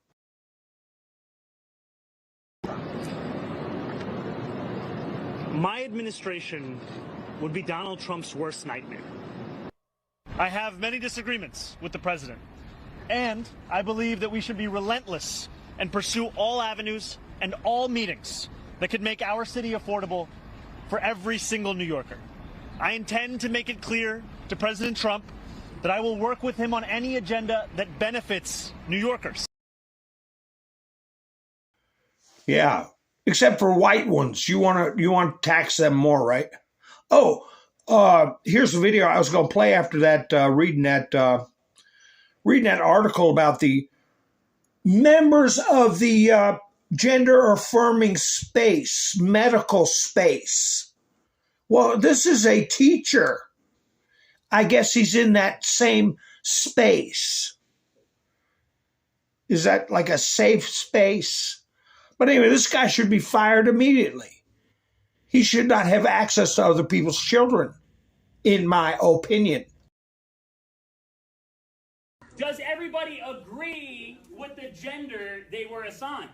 Speaker 10: My administration would be Donald Trump's worst nightmare. I have many disagreements with the president, and I believe that we should be relentless and pursue all avenues and all meetings that could make our city affordable for every single New Yorker. I intend to make it clear to President Trump that I will work with him on any agenda that benefits New Yorkers.
Speaker 1: Yeah, except for white ones. You want to tax them more, right? Oh, here's the video I was going to play after that, reading that article about the members of the gender affirming space, medical space. Well, this is a teacher. I guess he's in that same space. Is that like a safe space? But anyway, this guy should be fired immediately. He should not have access to other people's children, in my opinion.
Speaker 11: Does everybody agree with the gender they were assigned?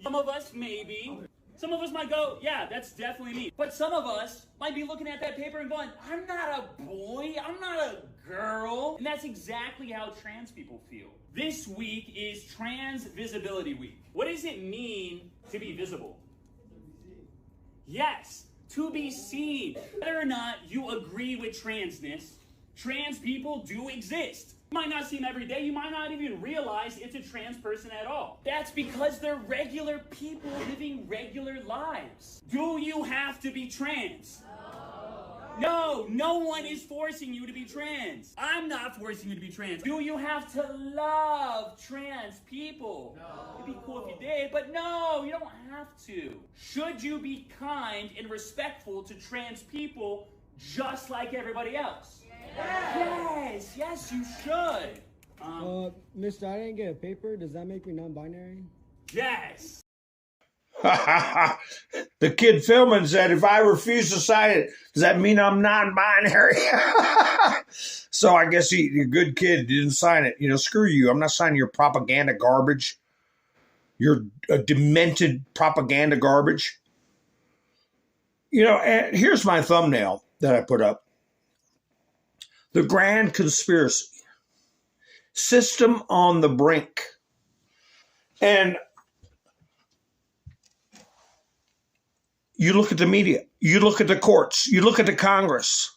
Speaker 11: Some of us maybe. Some of us might go, yeah, that's definitely me. But some of us might be looking at that paper and going, I'm not a boy, I'm not a girl. And that's exactly how trans people feel. This week is Trans Visibility Week. What does it mean to be visible? Yes, to be seen. Whether or not you agree with transness, trans people do exist. You might not see them every day. You might not even realize it's a trans person at all. That's because they're regular people living regular lives. Do you have to be trans? No, no one is forcing you to be trans. I'm not forcing you to be trans. Do you have to love trans people? No. It'd be cool if you did, but no, you don't have to. Should you be kind and respectful to trans people just like everybody else? Yes, yes, you should.
Speaker 6: Mister, I didn't get a paper. Does that make me non-binary?
Speaker 11: Yes.
Speaker 1: The kid filming said, if I refuse to sign it, does that mean I'm non-binary? So I guess you're a good kid, didn't sign it. You know, screw you. I'm not signing your propaganda garbage. Your demented propaganda garbage. You know, and here's my thumbnail that I put up. The Grand Conspiracy. System on the brink. And you look at the media, you look at the courts, you look at the Congress,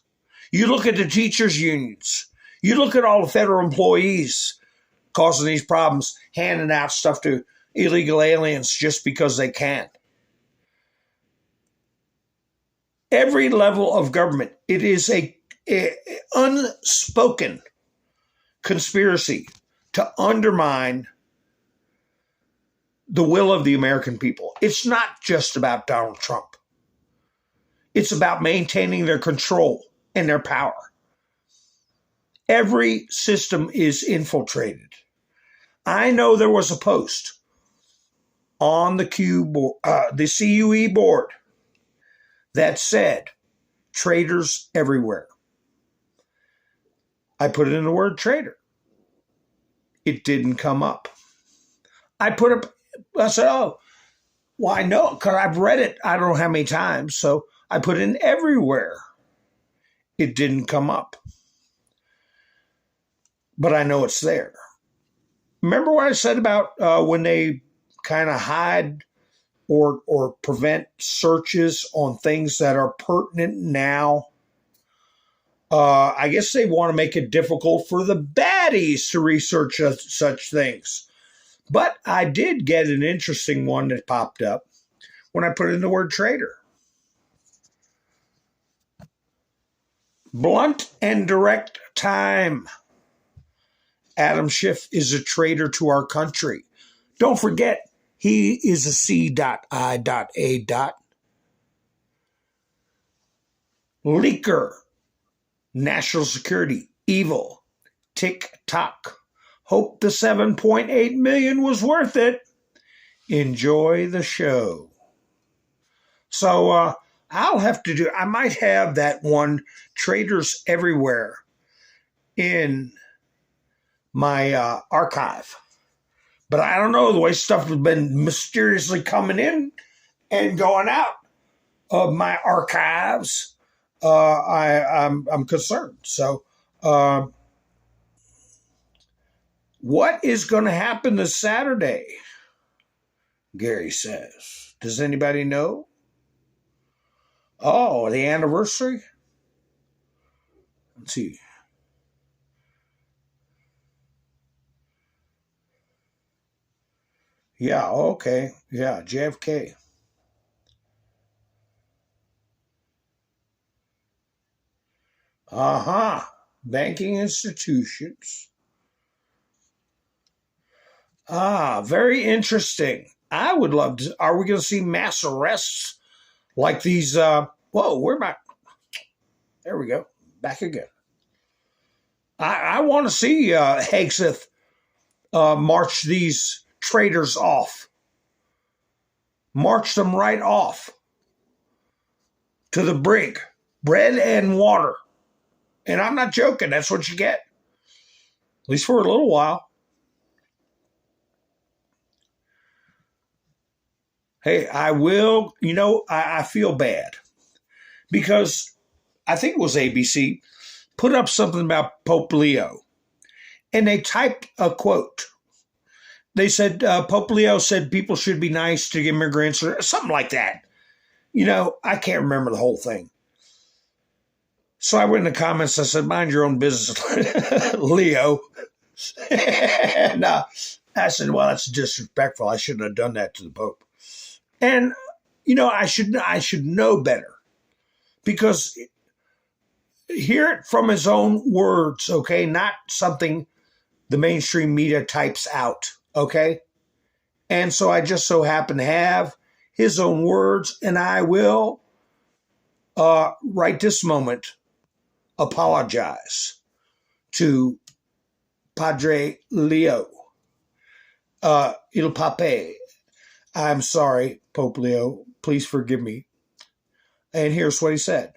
Speaker 1: you look at the teachers' unions, you look at all the federal employees causing these problems, handing out stuff to illegal aliens just because they can. Every level of government, it is a unspoken conspiracy to undermine the will of the American people. It's not just about Donald Trump. It's about maintaining their control and their power. Every system is infiltrated. I know there was a post on the CUE board that said, traitors everywhere. I put in the word traitor. It didn't come up. I said, oh, well, I know, because I've read it I don't know how many times, so I put in everywhere. It didn't come up. But I know it's there. Remember what I said about when they kind of hide or prevent searches on things that are pertinent now? I guess they want to make it difficult for the baddies to research such things. But I did get an interesting one that popped up when I put in the word traitor. Blunt and direct time. Adam Schiff is a traitor to our country. Don't forget, he is a C.I.A. Leaker. National security. Evil. Tick-tock. Hope the 7.8 million was worth it. Enjoy the show. So I'll have to do, I might have that one, Traders Everywhere, in my archive. But I don't know, the way stuff has been mysteriously coming in and going out of my archives, I'm concerned. So what is going to happen this Saturday? Gary says. Does anybody know? Oh, the anniversary? Let's see. Yeah, okay. Yeah, JFK. Uh-huh. Banking institutions. Ah, very interesting. I would love to. Are we going to see mass arrests like these? Whoa, where am I? There we go. Back again. I want to see Hegseth march these traitors off. March them right off to the brig. Bread and water. And I'm not joking. That's what you get. At least for a little while. Hey, I will, I feel bad because I think it was ABC put up something about Pope Leo and they typed a quote. They said, Pope Leo said people should be nice to immigrants or something like that. I can't remember the whole thing. So I went in the comments. I said, mind your own business, Leo. And I said, well, that's disrespectful. I shouldn't have done that to the Pope. And, I should know better because hear it from his own words, okay? Not something the mainstream media types out, okay? And so I just so happen to have his own words, and I will, right this moment, apologize to Padre Leo, Il Pape. I'm sorry, Pope Leo. Please forgive me. And here's what he said.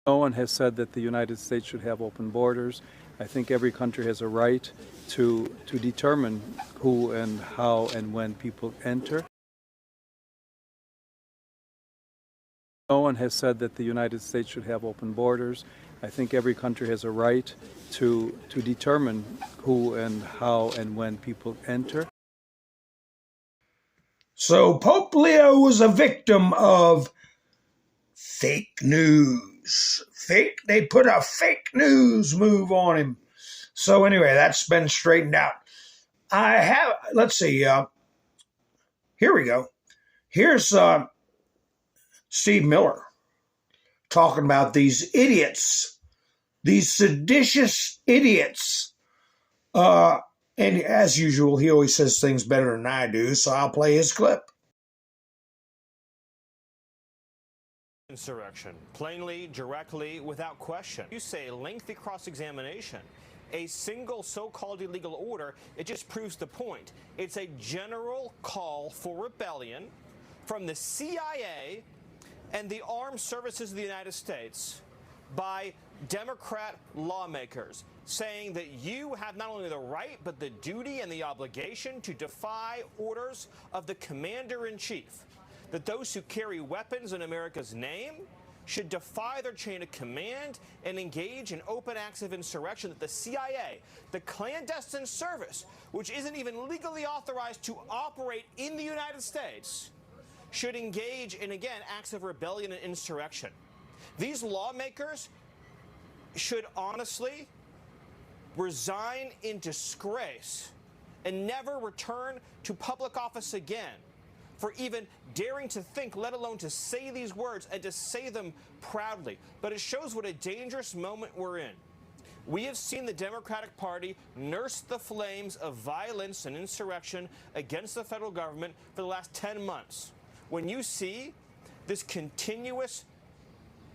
Speaker 12: No one has said that the United States should have open borders. I think every country has a right to determine who and how and when people enter. No one has said that the United States should have open borders. I think every country has a right to determine who and how and when people enter.
Speaker 1: So Pope Leo was a victim of fake news. They put a fake news move on him. So anyway, that's been straightened out. Let's see. Here we go. Here's Steve Miller talking about these idiots, these seditious idiots. And as usual, he always says things better than I do, so I'll play his clip.
Speaker 13: Insurrection, plainly, directly, without question. You say lengthy cross-examination, a single so-called illegal order, it just proves the point. It's a general call for rebellion from the CIA and the armed services of the United States by Democrat lawmakers, saying that you have not only the right but the duty and the obligation to defy orders of the commander-in-chief, that those who carry weapons in America's name should defy their chain of command and engage in open acts of insurrection, that the CIA, the clandestine service, which isn't even legally authorized to operate in the United States, should engage in, again, acts of rebellion and insurrection. These lawmakers should honestly resign in disgrace and never return to public office again for even daring to think, let alone to say these words and to say them proudly. But it shows what a dangerous moment we're in. We have seen the Democratic Party nurse the flames of violence and insurrection against the federal government for the last 10 months. When you see this continuous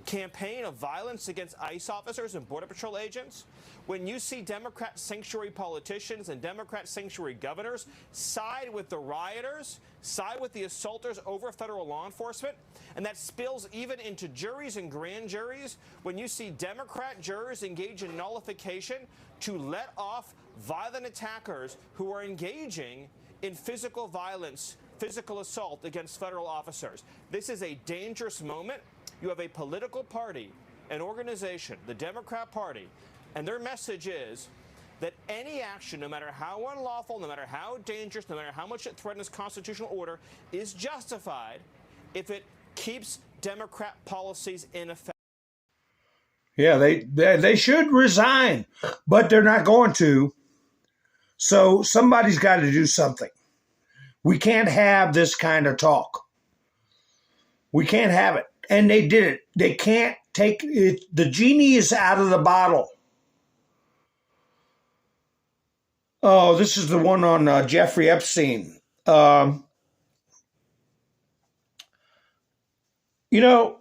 Speaker 13: campaign of violence against ICE officers and Border Patrol agents, when you see Democrat sanctuary politicians and Democrat sanctuary governors side with the rioters, side with the assaulters over federal law enforcement, and that spills even into juries and grand juries, when you see Democrat jurors engage in nullification to let off violent attackers who are engaging in physical violence, physical assault against federal officers. This is a dangerous moment. You have a political party, an organization, the Democrat Party, and their message is that any action, no matter how unlawful, no matter how dangerous, no matter how much it threatens constitutional order, is justified if it keeps Democrat policies in effect.
Speaker 1: Yeah, they should resign, but they're not going to. So somebody's got to do something. We can't have this kind of talk. We can't have it. And they did it. They can't take it. The genie is out of the bottle. Oh, this is the one on Jeffrey Epstein. You know,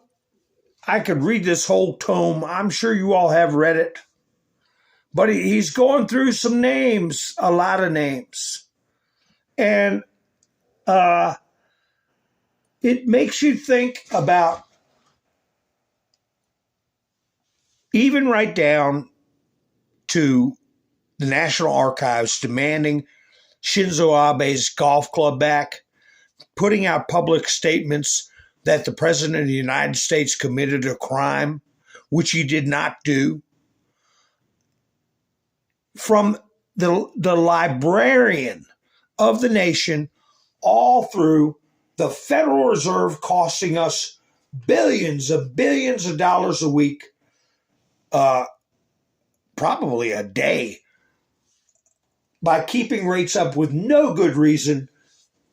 Speaker 1: I could read this whole tome. I'm sure you all have read it. But he's going through some names, a lot of names. And it makes you think about even right down to the National Archives demanding Shinzo Abe's golf club back, putting out public statements that the President of the United States committed a crime, which he did not do, from the librarian of the nation all through the Federal Reserve costing us billions of dollars a week, probably a day, by keeping rates up with no good reason.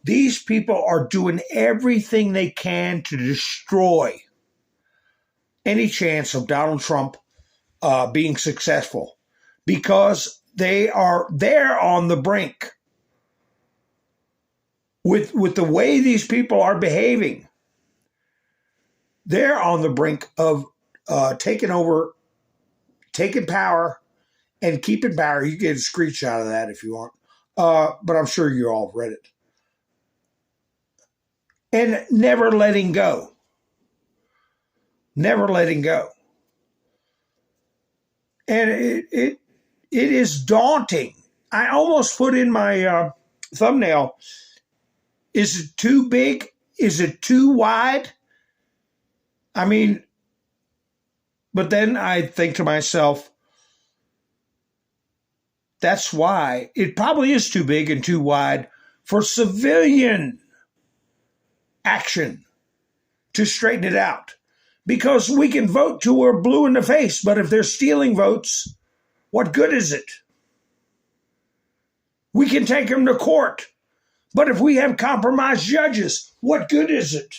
Speaker 1: These people are doing everything they can to destroy any chance of Donald Trump being successful, because they're on the brink with the way these people are behaving. They're on the brink of taking over, taking power, and keeping power. You can get a screenshot of that if you want, but I'm sure you all read it. And never letting go. Never letting go. And it is daunting. I almost put in my thumbnail, is it too big? Is it too wide? I mean, but then I think to myself, that's why it probably is too big and too wide for civilian action to straighten it out. Because we can vote till we're blue in the face, but if they're stealing votes, what good is it? We can take them to court, but if we have compromised judges, what good is it?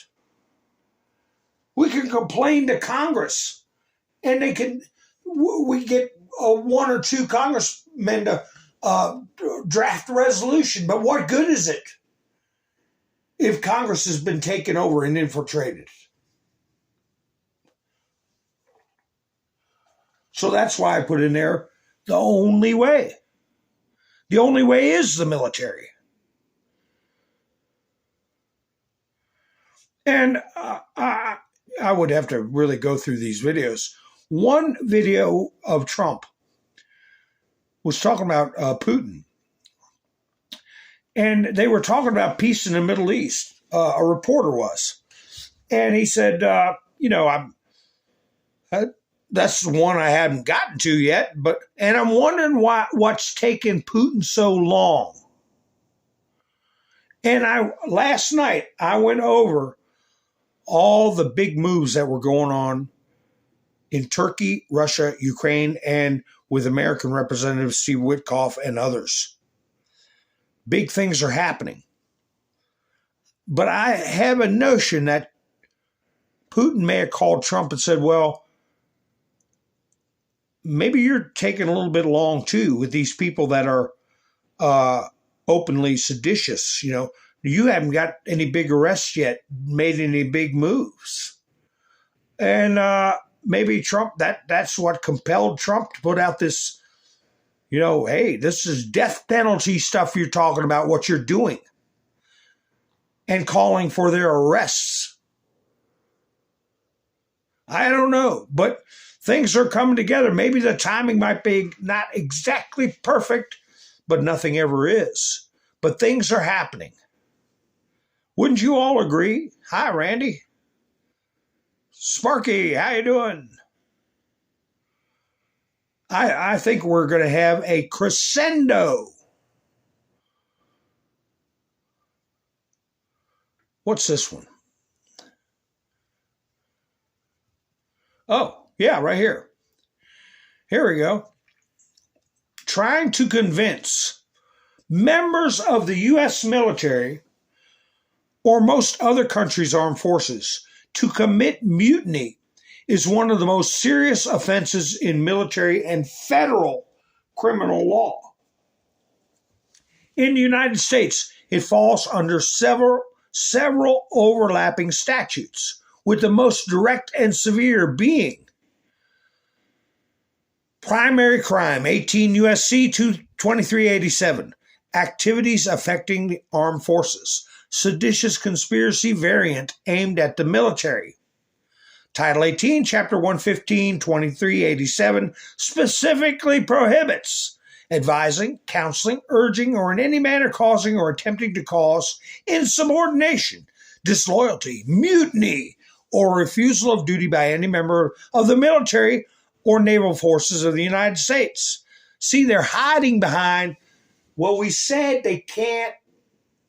Speaker 1: We can complain to Congress, and we get one or two congressmen to draft a resolution, but what good is it if Congress has been taken over and infiltrated? So that's why I put in there the only way. The only way is the military. And I would have to really go through these videos. One video of Trump was talking about Putin. And they were talking about peace in the Middle East. A reporter was. And he said, that's the one I haven't gotten to yet. And I'm wondering what's taken Putin so long. And last night, I went over all the big moves that were going on in Turkey, Russia, Ukraine, and with American Representative Steve Witkoff and others. Big things are happening. But I have a notion that Putin may have called Trump and said, well, maybe you're taking a little bit long too with these people that are openly seditious. You know, you haven't got any big arrests yet, made any big moves. And maybe Trump, that's what compelled Trump to put out this, hey, this is death penalty stuff you're talking about, what you're doing, and calling for their arrests. I don't know, but things are coming together. Maybe the timing might be not exactly perfect, but nothing ever is. But things are happening. Wouldn't you all agree? Hi, Randy. Sparky, how you doing? I think we're going to have a crescendo. What's this one? Oh, yeah, right here. Here we go. Trying to convince members of the U.S. military or most other countries' armed forces to commit mutiny is one of the most serious offenses in military and federal criminal law. In the United States, it falls under several overlapping statutes, with the most direct and severe being primary crime, 18 U.S.C. 2387, activities affecting the armed forces, seditious conspiracy variant aimed at the military. Title 18, Chapter 115, 2387 specifically prohibits advising, counseling, urging, or in any manner causing or attempting to cause insubordination, disloyalty, mutiny, or refusal of duty by any member of the military or naval forces of the United States. See, they're hiding behind what we said they can't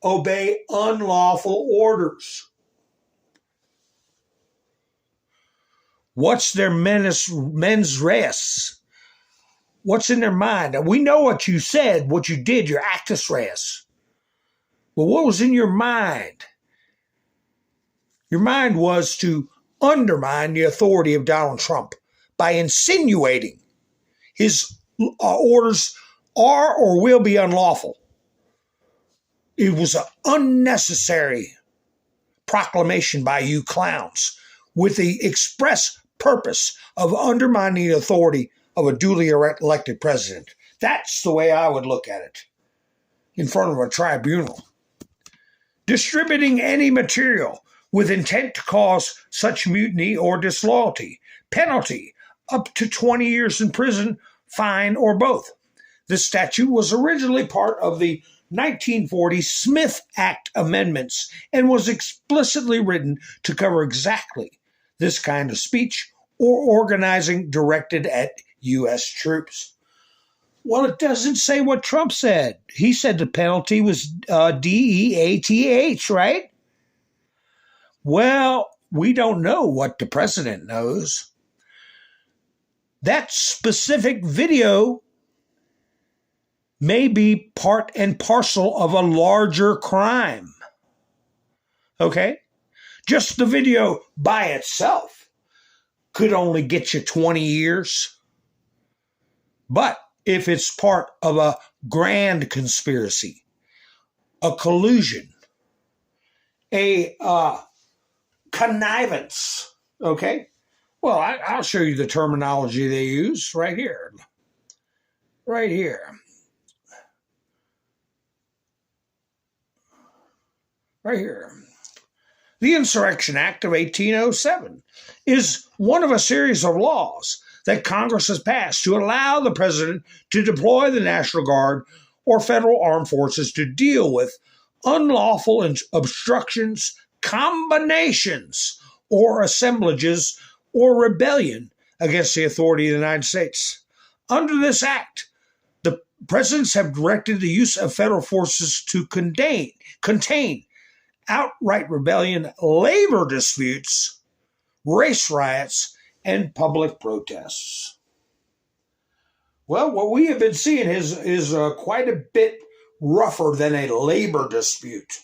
Speaker 1: obey unlawful orders. What's their mens res? What's in their mind? We know what you said, what you did, your actus reus. But what was in your mind? Your mind was to undermine the authority of Donald Trump by insinuating his orders are or will be unlawful. It was an unnecessary proclamation by you clowns with the express purpose of undermining the authority of a duly elected president. That's the way I would look at it in front of a tribunal. Distributing any material with intent to cause such mutiny or disloyalty. Penalty, up to 20 years in prison, fine, or both. This statute was originally part of the 1940 Smith Act amendments and was explicitly written to cover exactly this kind of speech or organizing directed at U.S. troops. Well, it doesn't say what Trump said. He said the penalty was DEATH, right? Well, we don't know what the president knows. That specific video may be part and parcel of a larger crime. Okay? Just the video by itself could only get you 20 years. But if it's part of a grand conspiracy, a collusion, a connivance, okay? Well, I'll show you the terminology they use right here. Right here. Right here. The Insurrection Act of 1807 is one of a series of laws that Congress has passed to allow the president to deploy the National Guard or federal armed forces to deal with unlawful obstructions, combinations, or assemblages or rebellion against the authority of the United States. Under this act, the presidents have directed the use of federal forces to contain outright rebellion, labor disputes, race riots, and public protests. Well, what we have been seeing is quite a bit rougher than a labor dispute.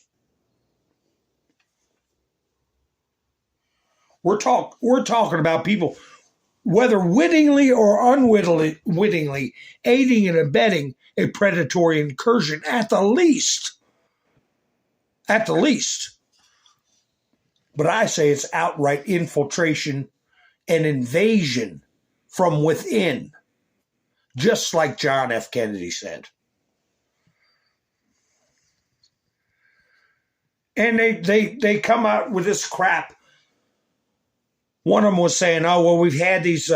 Speaker 1: We're talking about people, whether wittingly or unwittingly, aiding and abetting a predatory incursion at the least. At the least. But I say it's outright infiltration an invasion from within, just like John F. Kennedy said. And they come out with this crap. One of them was saying, oh, well, we've had these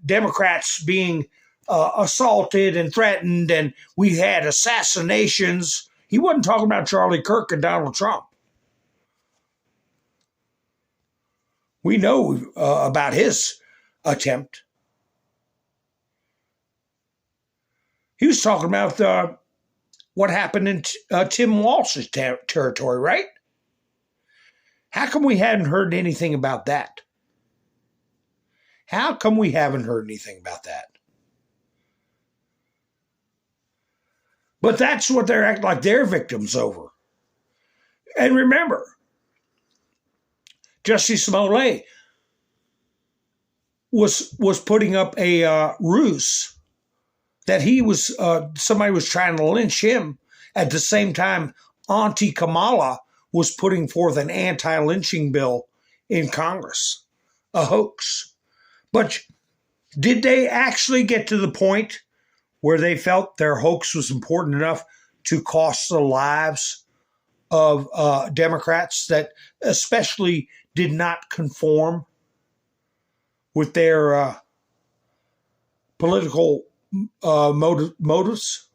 Speaker 1: Democrats being assaulted and threatened, and we had assassinations. He wasn't talking about Charlie Kirk and Donald Trump. We know about his attempt. He was talking about what happened in Tim Walsh's territory, right? How come we hadn't heard anything about that? How come we haven't heard anything about that? But that's what they're acting like they're victims over. And remember, Justice Smollett was putting up a ruse that he was somebody was trying to lynch him at the same time Auntie Kamala was putting forth an anti-lynching bill in Congress. A hoax. But did they actually get to the point where they felt their hoax was important enough to cost the lives of Democrats that especially did not conform with their political motives?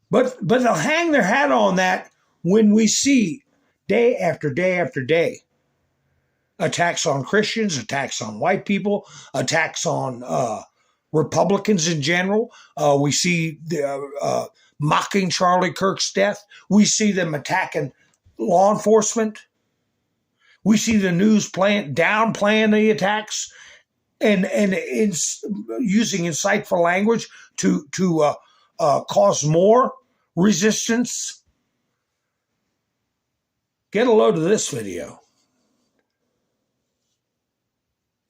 Speaker 1: But they'll hang their hat on that when we see day after day after day attacks on Christians, attacks on white people, attacks on Republicans in general. We see the mocking Charlie Kirk's death. We see them attacking law enforcement. We see the news downplaying the attacks and using insightful language to cause more resistance. Get a load of this video.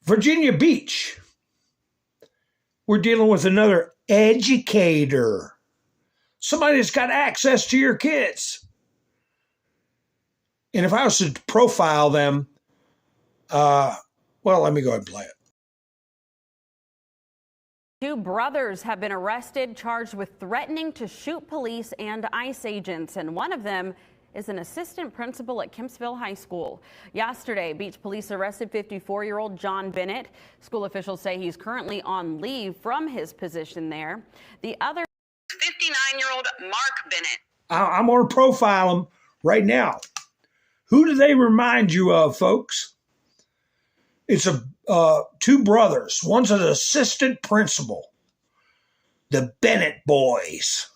Speaker 1: Virginia Beach. We're dealing with another educator. Somebody that's got access to your kids. And if I was to profile them, well, let me go ahead and play it.
Speaker 14: Two brothers have been arrested, charged with threatening to shoot police and ICE agents, and one of them is an assistant principal at Kempsville High School. Yesterday, Beach police arrested 54-year-old John Bennett. School officials say he's currently on leave from his position there. The other
Speaker 15: 59-year-old Mark Bennett.
Speaker 1: I'm going to profile him right now. Who do they remind you of, folks? It's two brothers. One's an assistant principal. The Bennett boys.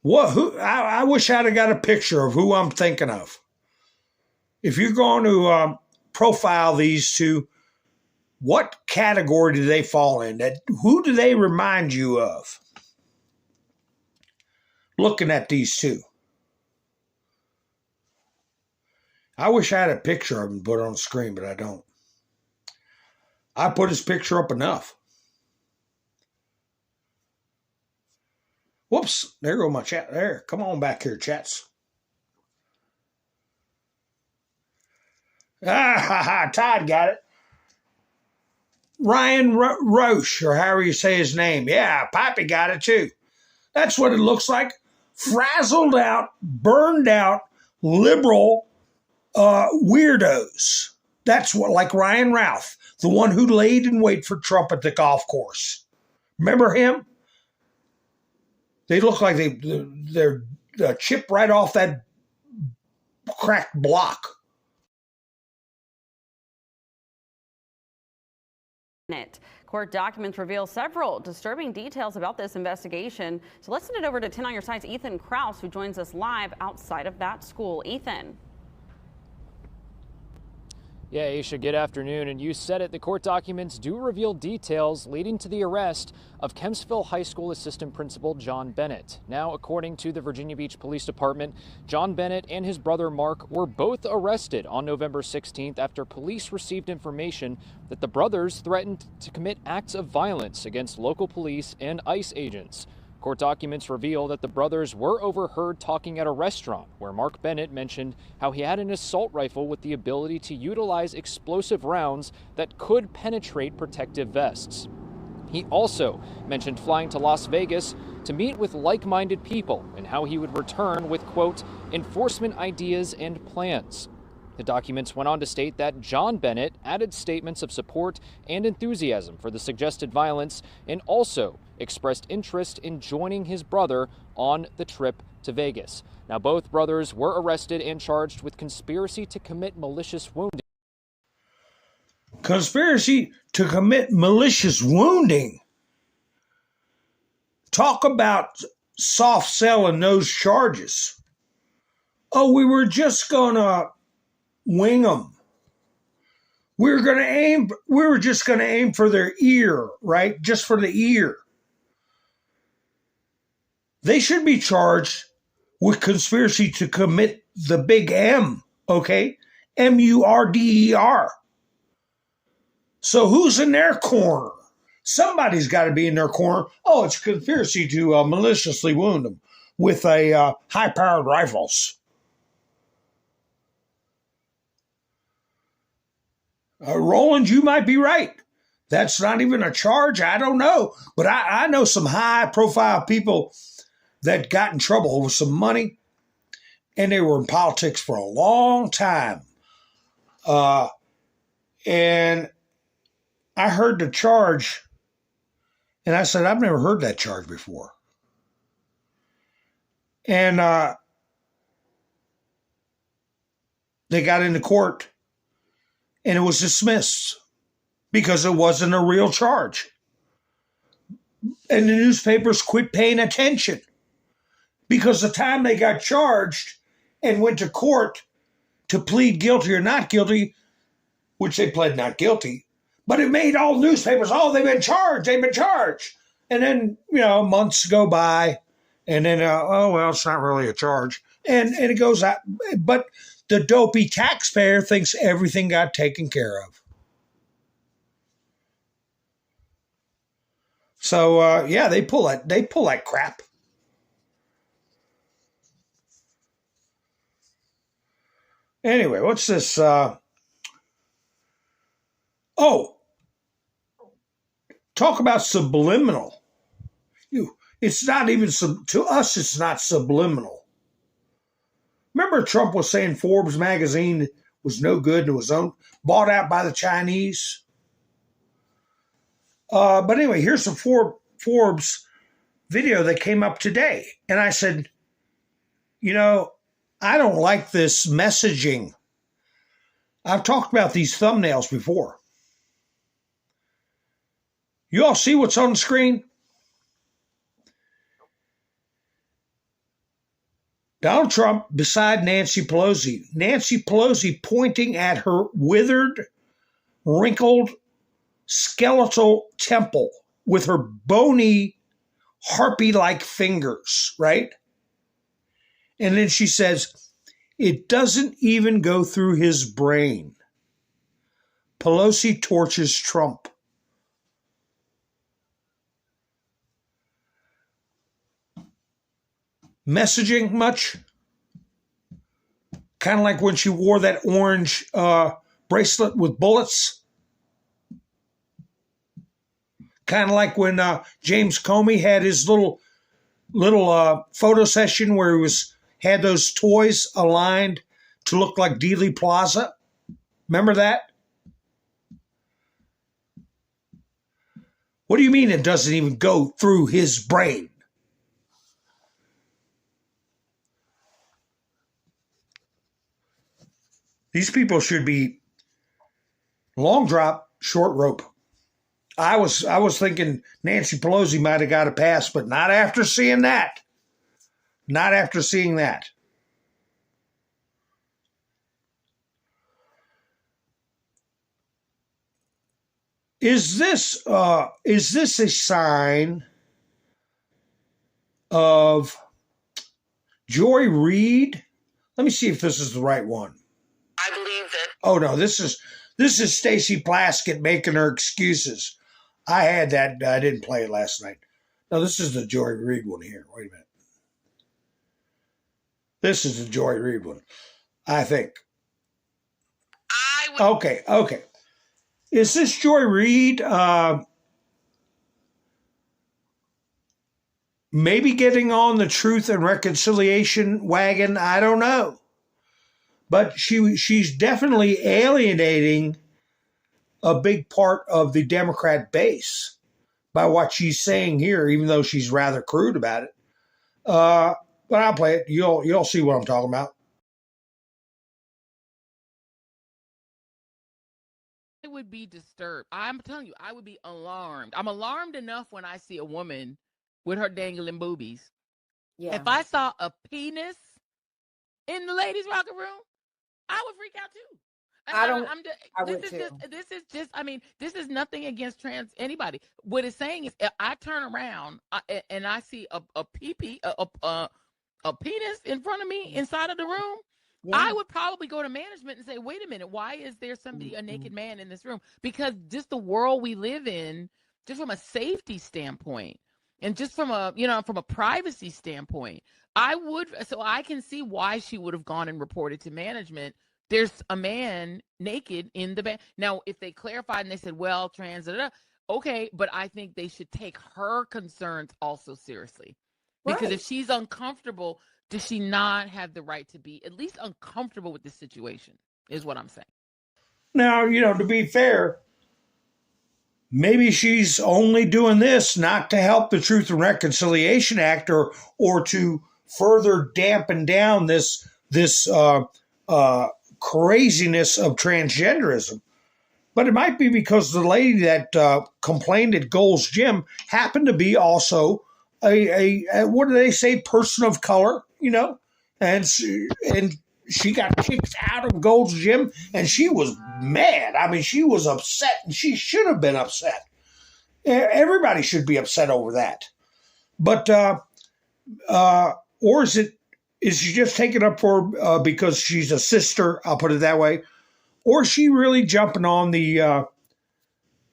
Speaker 1: I wish I'd have got a picture of who I'm thinking of. If you're going to profile these two, what category do they fall in? Who do they remind you of? Looking at these two. I wish I had a picture of him put on the screen, but I don't. I put his picture up enough. Whoops, there go my chat. There, come on back here, chats. Todd got it. Ryan Roche, or however you say his name. Yeah, Pipey got it too. That's what it looks like. Frazzled out, burned out, liberal weirdos. That's what, like Ryan Ralph, the one who laid in wait for Trump at the golf course. Remember him? They look like they're chipped right off that cracked block.
Speaker 14: Court documents reveal several disturbing details about this investigation. So let's send it over to 10 on Your Side's Ethan Krause, who joins us live outside of that school. Ethan.
Speaker 16: Yeah, Aisha, good afternoon. And you said it, the court documents do reveal details leading to the arrest of Kempsville High School Assistant Principal John Bennett. Now, according to the Virginia Beach Police Department, John Bennett and his brother Mark were both arrested on November 16th after police received information that the brothers threatened to commit acts of violence against local police and ICE agents. Court documents reveal that the brothers were overheard talking at a restaurant where Mark Bennett mentioned how he had an assault rifle with the ability to utilize explosive rounds that could penetrate protective vests. He also mentioned flying to Las Vegas to meet with like-minded people and how he would return with, quote, enforcement ideas and plans. The documents went on to state that John Bennett added statements of support and enthusiasm for the suggested violence and also expressed interest in joining his brother on the trip to Vegas. Now, both brothers were arrested and charged with conspiracy to commit malicious wounding.
Speaker 1: Conspiracy to commit malicious wounding. Talk about soft selling those charges. Oh, we were just going to wing them. We were just going to aim for their ear, right? Just for the ear. They should be charged with conspiracy to commit the big M, okay? M-U-R-D-E-R. So who's in their corner? Somebody's got to be in their corner. Oh, it's conspiracy to maliciously wound them with a high-powered rifles. Roland, you might be right. That's not even a charge. I don't know. But I know some high-profile people that got in trouble with some money, and they were in politics for a long time. And I heard the charge, and I said, I've never heard that charge before. And they got into court, and it was dismissed because it wasn't a real charge. And the newspapers quit paying attention because the time they got charged and went to court to plead guilty or not guilty, which they pled not guilty, but it made all newspapers, oh, they've been charged. And then, months go by, and then, oh, well, it's not really a charge. And it goes out. But the dopey taxpayer thinks everything got taken care of. So, yeah, they pull that crap. Anyway, what's this? Talk about subliminal. It's not even, to us, it's not subliminal. Remember Trump was saying Forbes magazine was no good and was bought out by the Chinese? But anyway, here's the Forbes video that came up today. And I said, I don't like this messaging. I've talked about these thumbnails before. You all see what's on the screen? Donald Trump beside Nancy Pelosi. Nancy Pelosi pointing at her withered, wrinkled, skeletal temple with her bony, harpy-like fingers, right? And then she says, it doesn't even go through his brain. Pelosi torches Trump. Messaging much? Kind of like when she wore that orange bracelet with bullets. Kind of like when James Comey had his little photo session where he had those toys aligned to look like Dealey Plaza. Remember that? What do you mean it doesn't even go through his brain? These people should be long drop, short rope. I was thinking Nancy Pelosi might have got a pass, but not after seeing that. Not after seeing that. Is this a sign of Joy Reid? Let me see if this is the right one.
Speaker 15: I believe that.
Speaker 1: Oh no, this is Stacey Plaskett making her excuses. I had that. I didn't play it last night. Now, this is the Joy Reid one here. Wait a minute. This is the Joy Reid one, I think. Okay. Is this Joy Reid maybe getting on the Truth and Reconciliation wagon? I don't know. But she's definitely alienating a big part of the Democrat base by what she's saying here, even though she's rather crude about it. But I'll play it. You'll see what I'm talking about.
Speaker 17: I would be disturbed. I'm telling you, I would be alarmed. I'm alarmed enough when I see a woman with her dangling boobies.
Speaker 18: Yeah.
Speaker 17: If I saw a penis in the ladies' locker room, I would freak out too. This is nothing against trans anybody. What it's saying is, if I turn around and I see a penis in front of me inside of the room, I would probably go to management and say, wait a minute, why is there a naked man in this room? Because just the world we live in, just from a safety standpoint, and just from a privacy standpoint, so I can see why she would have gone and reported to management. There's a man naked in the bed. Now, if they clarified and they said, well, trans, okay, but I think they should take her concerns also seriously. Because if she's uncomfortable, does she not have the right to be at least uncomfortable with this situation, is what I'm saying.
Speaker 1: Now, to be fair, maybe she's only doing this not to help the Truth and Reconciliation Act or to further dampen down this craziness of transgenderism. But it might be because the lady that complained at Gold's Gym happened to be also a what do they say, person of color, and she got kicked out of Gold's Gym, and she was mad. I mean, she was upset, and she should have been upset. Everybody should be upset over that. But or is she just taking up for because she's a sister? I'll put it that way. Or is she really jumping on the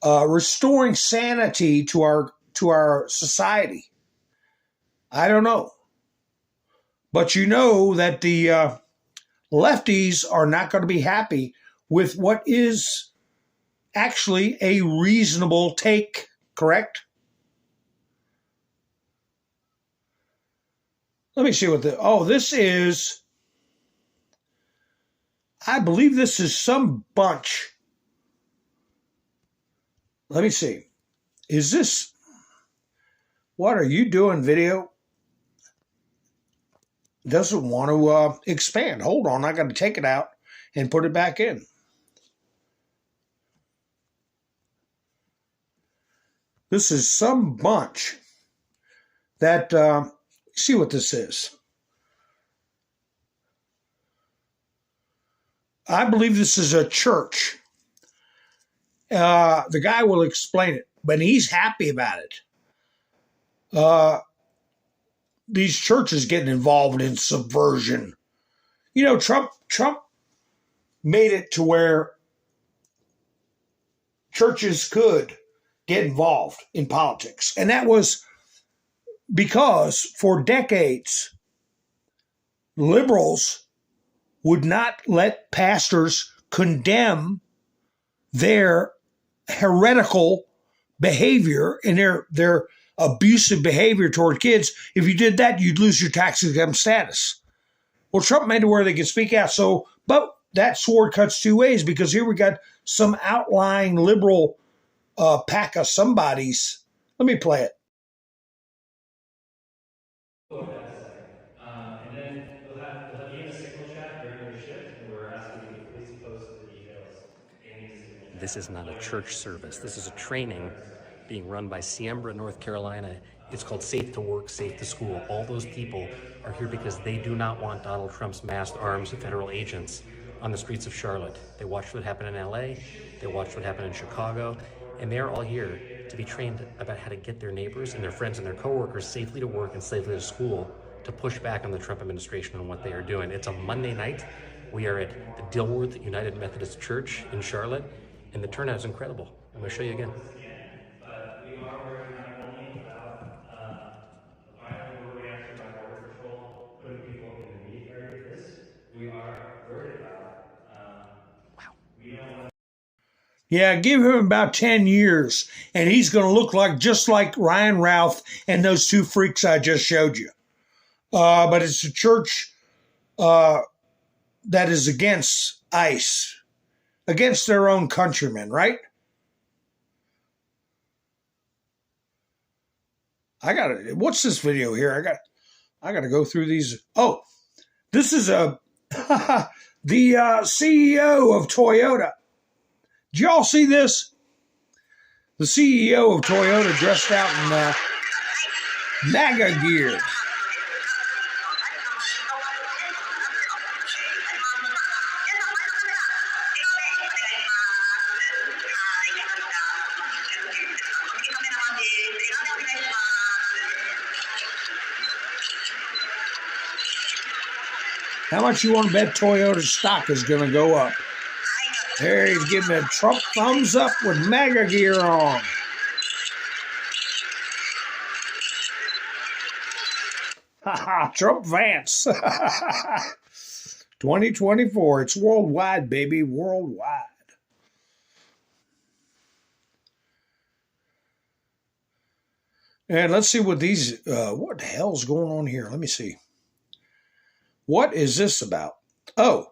Speaker 1: restoring sanity to our society? I don't know. But that the lefties are not going to be happy with what is actually a reasonable take, correct? Let me see this is, I believe this is some bunch. Let me see. Is this, what are you doing, video? Doesn't want to expand. Hold on, I got to take it out and put it back in. This is some bunch that, see what this is. I believe this is a church. The guy will explain it, but he's happy about it. These churches getting involved in subversion. Trump made it to where churches could get involved in politics. And that was because for decades, liberals would not let pastors condemn their heretical behavior and their abusive behavior toward kids. If you did that, you'd lose your tax exempt status. Well, Trump made it where they could speak out. But that sword cuts two ways, because here we got some outlying liberal pack of somebodies. Let me play it.
Speaker 19: And then we'll have you in a signal chat during your shift, and we're asking you to please post the details in the signal chat.
Speaker 20: This is not a church service. This is a training being run by Siembra, North Carolina. It's called Safe to Work, Safe to School. All those people are here because they do not want Donald Trump's masked arms federal agents on the streets of Charlotte. They watched what happened in LA, they watched what happened in Chicago, and they're all here to be trained about how to get their neighbors and their friends and their coworkers safely to work and safely to school, to push back on the Trump administration and what they are doing. It's a Monday night. We are at the Dilworth United Methodist Church in Charlotte, and the turnout is incredible. I'm going to show you again.
Speaker 19: But we are working not only about
Speaker 1: Yeah, give him about 10 years, and he's going to look like just like Ryan Ralph and those two freaks I just showed you. But it's a church that is against ICE, against their own countrymen, right? What's this video here? I got to go through these. Oh, this is the CEO of Toyota. Did y'all see this? The CEO of Toyota dressed out in MAGA gear. How much you want to bet Toyota's stock is going to go up? There he's giving a Trump thumbs up with MAGA gear on. Haha, Trump Vance. 2024. It's worldwide, baby. Worldwide. And let's see what these, what the hell's going on here? Let me see. What is this about? Oh,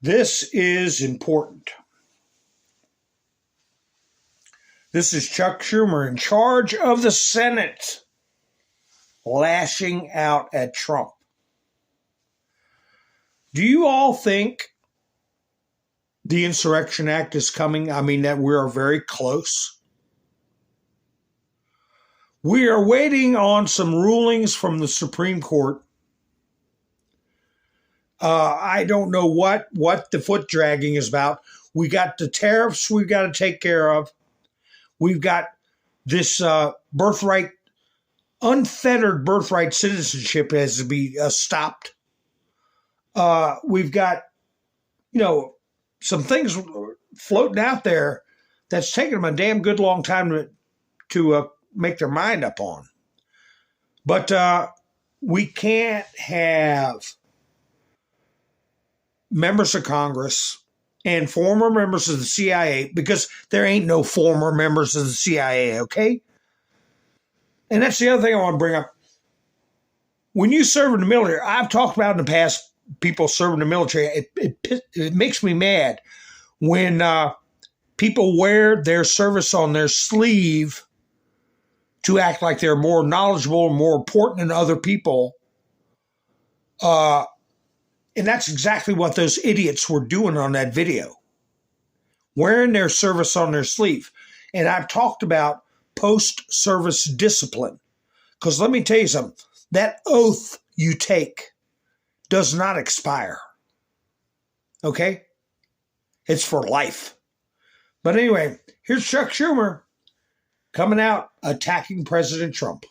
Speaker 1: this is important. This is Chuck Schumer in charge of the Senate, lashing out at Trump. Do you all think the Insurrection Act is coming? I mean, that we are very close. We are waiting on some rulings from the Supreme Court. I don't know what the foot dragging is about. We got the tariffs we've got to take care of. We've got this birthright, unfettered birthright citizenship has to be stopped. We've got, some things floating out there that's taken them a damn good long time to make their mind up on. But we can't have members of Congress and former members of the CIA, because there ain't no former members of the CIA, okay? And that's the other thing I want to bring up. When you serve in the military, I've talked about in the past people serving in the military. It makes me mad when people wear their service on their sleeve to act like they're more knowledgeable and more important than other people. And that's exactly what those idiots were doing on that video. Wearing their service on their sleeve. And I've talked about post-service discipline. Because let me tell you something. That oath you take does not expire. Okay? It's for life. But anyway, here's Chuck Schumer coming out attacking President Trump.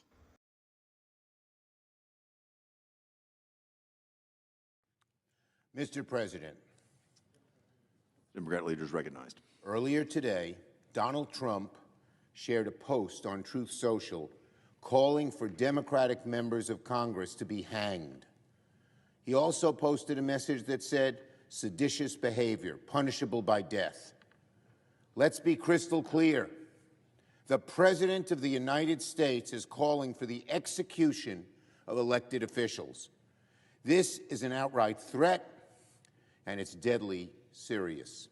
Speaker 18: Mr. President.
Speaker 21: Democrat leaders recognized.
Speaker 18: Earlier today, Donald Trump shared a post on Truth Social calling for Democratic members of Congress to be hanged. He also posted a message that said, seditious behavior, punishable by death. Let's be crystal clear. The President of the United States is calling for the execution of elected officials. This is an outright threat, and it's deadly serious.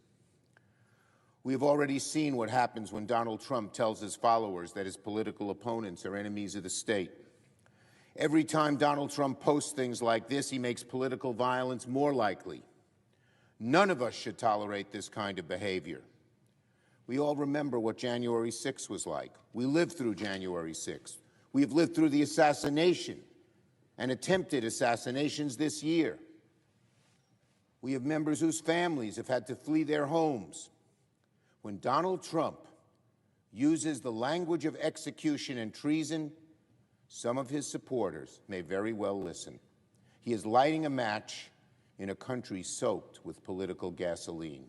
Speaker 18: We've already seen what happens when Donald Trump tells his followers that his political opponents are enemies of the state. Every time Donald Trump posts things like this, he makes political violence more likely. None of us should tolerate this kind of behavior. We all remember what January 6th was like. We lived through January 6th. We have lived through the assassination and attempted assassinations this year. We have members whose families have had to flee their homes. When Donald Trump uses the language of execution and treason, some of his supporters may very well listen. He is lighting a match in a country soaked with political gasoline.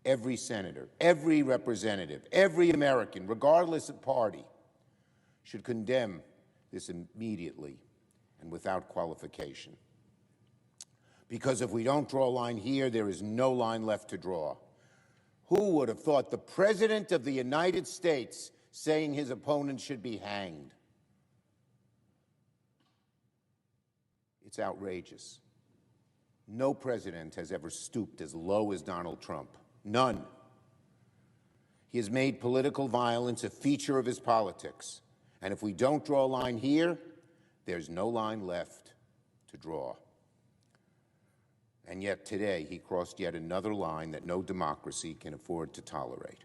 Speaker 18: Every senator, every representative, every American, regardless of party, should condemn this immediately and without qualification. Because if we don't draw a line here, there is no line left to draw. Who would have thought the President of the United States saying his opponent should be hanged? It's outrageous. No president has ever stooped as low as Donald Trump. None. He has made political violence a feature of his politics. And if we don't draw a line here, there's no line left to draw. And yet today, he crossed yet another line that no democracy can afford to tolerate.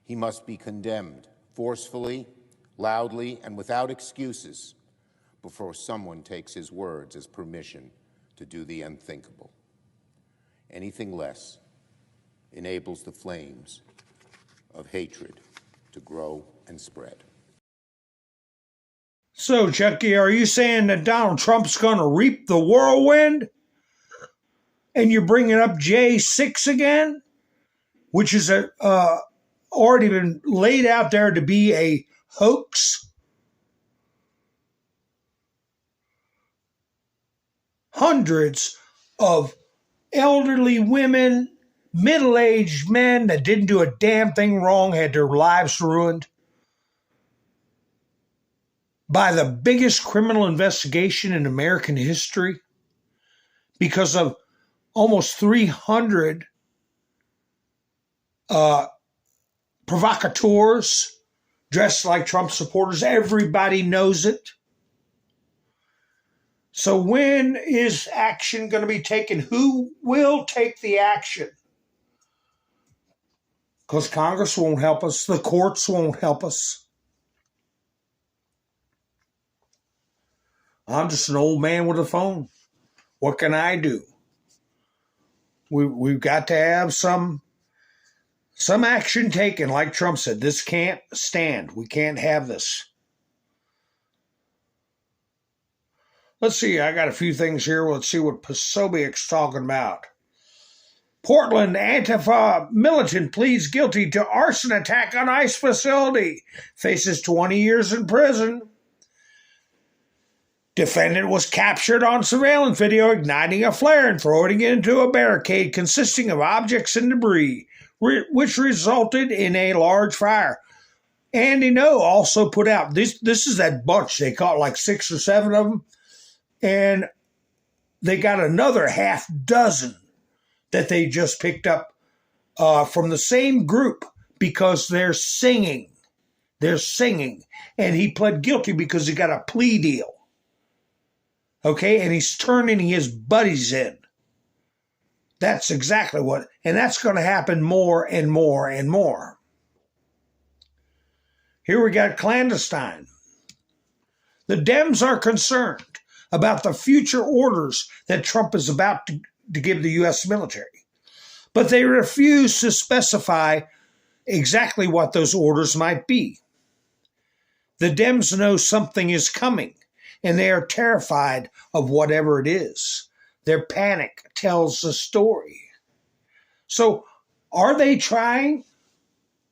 Speaker 18: He must be condemned forcefully, loudly, and without excuses before someone takes his words as permission to do the unthinkable. Anything less enables the flames of hatred to grow and spread.
Speaker 1: So, Chucky, are you saying that Donald Trump's going to reap the whirlwind? And you're bringing up J6 again, which is already been laid out there to be a hoax? Hundreds of elderly women, middle-aged men that didn't do a damn thing wrong had their lives ruined by the biggest criminal investigation in American history because of almost 300 provocateurs dressed like Trump supporters. Everybody knows it. So when is action going to be taken? Who will take the action? Because Congress won't help us. The courts won't help us. I'm just an old man with a phone. What can I do? We've got to have some action taken. Like Trump said, this can't stand. We can't have this. Let's see. I got a few things here. Let's see what Posobiec's talking about. Portland Antifa militant pleads guilty to arson attack on ICE facility. Faces 20 years in prison. Defendant was captured on surveillance video igniting a flare and throwing it into a barricade consisting of objects and debris, which resulted in a large fire. Andy No also put out, this is that bunch. They caught like 6 or 7 of them. And they got another half dozen that they just picked up from the same group because they're singing. They're singing. And he pled guilty because he got a plea deal. Okay, and he's turning his buddies in. That's exactly what, and that's going to happen more and more and more. Here we got clandestine. The Dems are concerned about the future orders that Trump is about to give the U.S. military, but they refuse to specify exactly what those orders might be. The Dems know something is coming, and they are terrified of whatever it is. Their panic tells the story. So, are they trying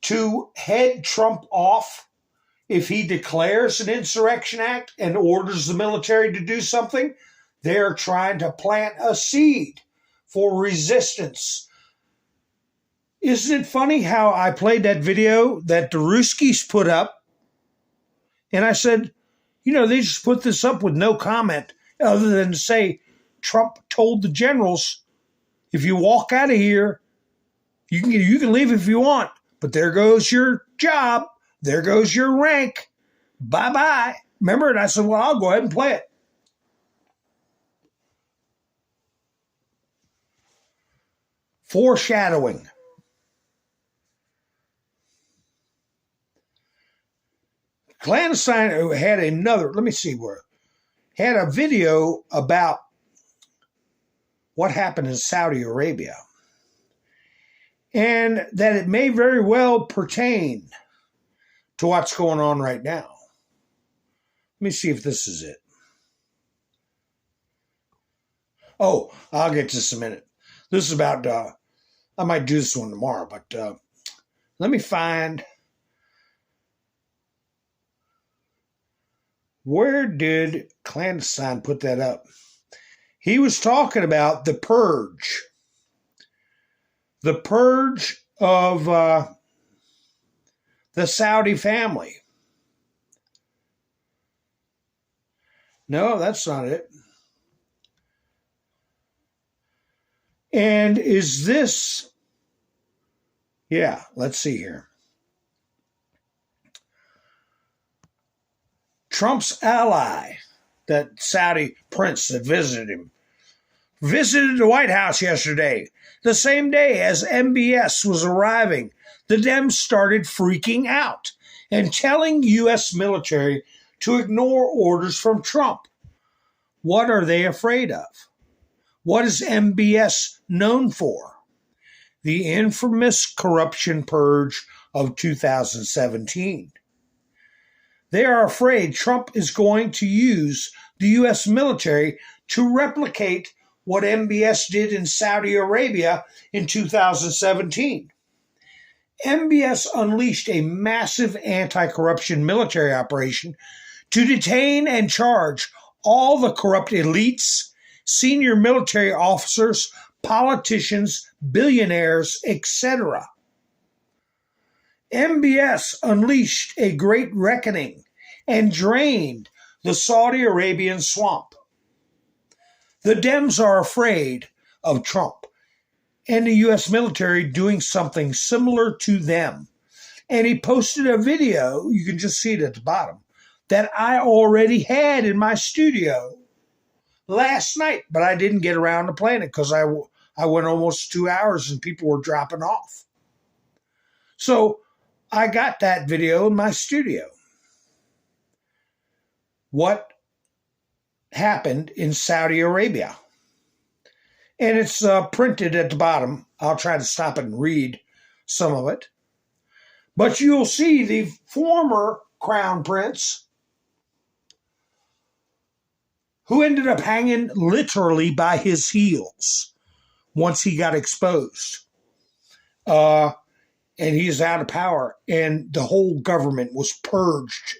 Speaker 1: to head Trump off if he declares an insurrection act and orders the military to do something? They're trying to plant a seed for resistance. Isn't it funny how I played that video that the Ruskies put up? And I said, you know, they just put this up with no comment other than to say Trump told the generals, if you walk out of here, you can leave if you want, but there goes your job. There goes your rank. Bye-bye. Remember? And I said, well, I'll go ahead and play it. Foreshadowing. Clandestine had another, let me see where, had a video about what happened in Saudi Arabia. And that it may very well pertain to what's going on right now. Let me see if this is it. Oh, I'll get to this in a minute. This is about, I might do this one tomorrow, but let me find, where did Clandestine put that up? He was talking about the purge. The purge of the Saudi family. No, that's not it. And is this... Yeah, let's see here. Trump's ally, that Saudi prince that visited him, visited the White House yesterday. The same day as MBS was arriving, the Dems started freaking out and telling U.S. military to ignore orders from Trump. What are they afraid of? What is MBS known for? The infamous corruption purge of 2017. They are afraid Trump is going to use the U.S. military to replicate what MBS did in Saudi Arabia in 2017. MBS unleashed a massive anti-corruption military operation to detain and charge all the corrupt elites, senior military officers, politicians, billionaires, etc. MBS unleashed a great reckoning and drained the Saudi Arabian swamp. The Dems are afraid of Trump and the U.S. military doing something similar to them. And he posted a video, you can just see it at the bottom, that I already had in my studio last night, but I didn't get around to playing it because I went almost 2 hours and people were dropping off. So I got that video in my studio. What happened in Saudi Arabia? And it's printed at the bottom. I'll try to stop and read some of it. But you'll see the former crown prince, who ended up hanging literally by his heels once he got exposed. And he's out of power, and the whole government was purged.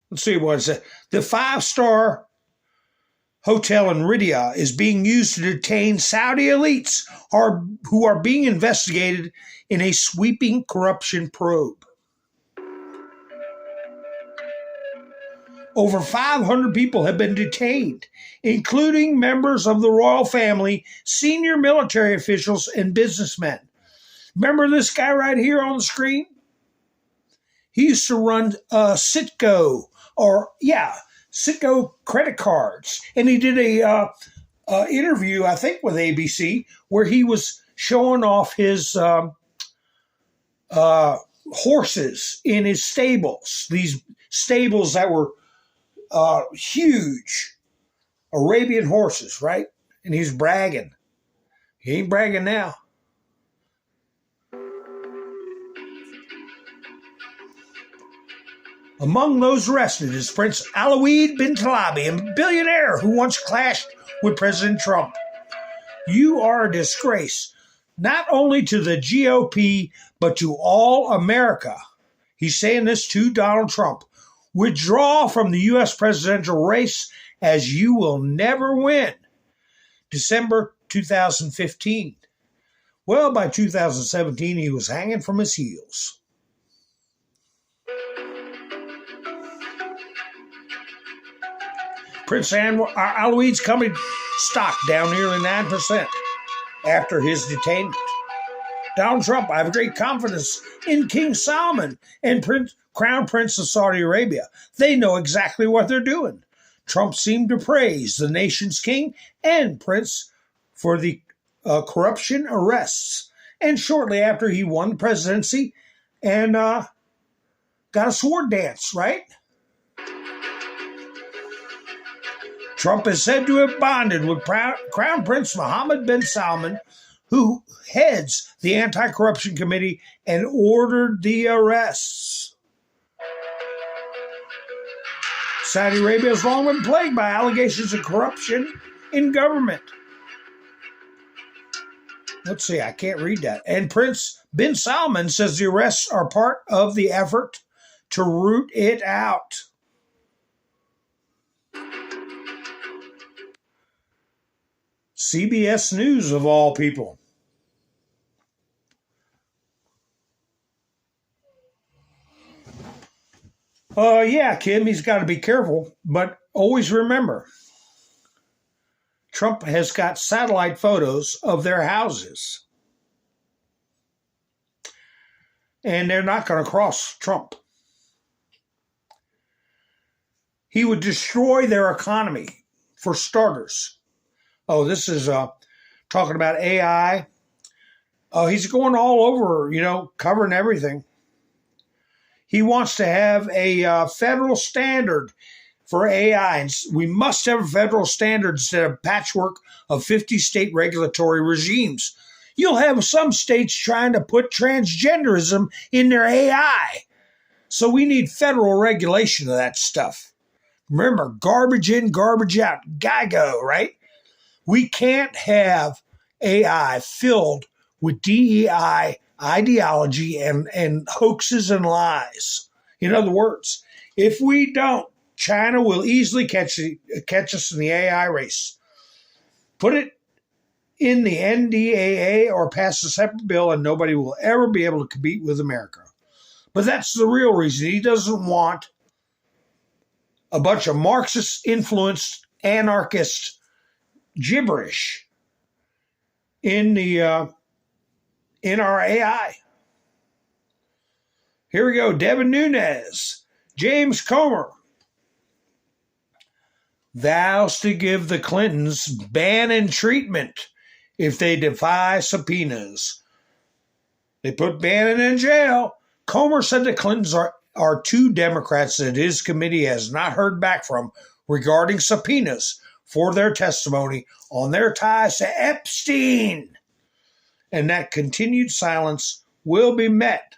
Speaker 1: Let's see what it said. The 5-star hotel in Riyadh is being used to detain Saudi elites who are being investigated in a sweeping corruption probe. Over 500 people have been detained, including members of the royal family, senior military officials, and businessmen. Remember this guy right here on the screen? He used to run Citgo, Citgo credit cards. And he did a interview, I think, with ABC, where he was showing off his horses in his stables. These stables that were huge Arabian horses, right? And he's bragging. He ain't bragging now. Among those arrested is Prince Alawid bin Talabi, a billionaire who once clashed with President Trump. You are a disgrace, not only to the GOP, but to all America. He's saying this to Donald Trump. Withdraw from the U.S. presidential race as you will never win. December 2015. Well, by 2017, he was hanging from his heels. Prince Alawid's company stock down nearly 9% after his detainment. Donald Trump, I have great confidence in King Salman and Crown Prince of Saudi Arabia. They know exactly what they're doing. Trump seemed to praise the nation's king and prince for the corruption arrests. And shortly after he won the presidency and got a sword dance, right? Trump is said to have bonded with Crown Prince Mohammed bin Salman, who heads the Anti-Corruption Committee and ordered the arrests. Saudi Arabia has long been plagued by allegations of corruption in government. Let's see, I can't read that. And Prince bin Salman says the arrests are part of the effort to root it out. CBS News, of all people. Yeah, Kim, he's got to be careful, but always remember, Trump has got satellite photos of their houses. And they're not going to cross Trump. He would destroy their economy, for starters. Oh, this is talking about AI. Oh, he's going all over, covering everything. He wants to have a federal standard for AI. And we must have a federal standard instead of patchwork of 50 state regulatory regimes. You'll have some states trying to put transgenderism in their AI. So we need federal regulation of that stuff. Remember, garbage in, garbage out. GIGO, right? We can't have AI filled with DEI ideology and hoaxes and lies. In other words, if we don't, China will easily catch us in the AI race. Put it in the NDAA or pass a separate bill and nobody will ever be able to compete with America. But that's the real reason. He doesn't want a bunch of Marxist-influenced anarchist gibberish in our AI. Here we go. Devin Nunes, James Comer vows to give the Clintons Bannon treatment if they defy subpoenas. They put Bannon in jail. Comer said the Clintons are two Democrats that his committee has not heard back from regarding subpoenas for their testimony on their ties to Epstein, and that continued silence will be met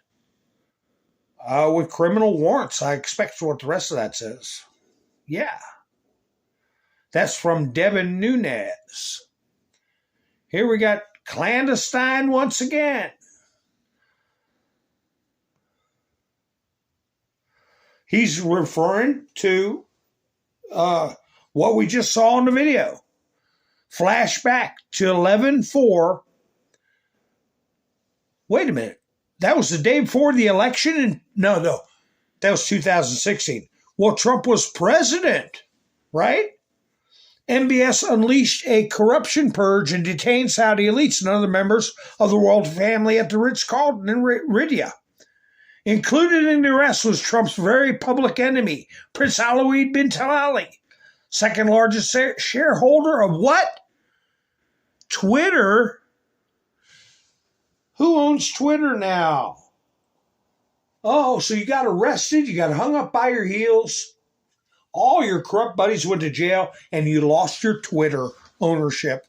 Speaker 1: with criminal warrants. I expect what the rest of that says. Yeah. That's from Devin Nunes. Here we got clandestine once again. He's referring to what we just saw in the video. Flashback to 11/4. Wait a minute. That was the day before the election? No. That was 2016. Well, Trump was president, right? MBS unleashed a corruption purge and detained Saudi elites and other members of the royal family at the Ritz-Carlton in Riyadh. Included in the arrest was Trump's very public enemy, Prince Alawid bin Talal, second largest shareholder of what? Twitter? Who owns Twitter now? Oh, so you got arrested, you got hung up by your heels. All your corrupt buddies went to jail, and you lost your Twitter ownership.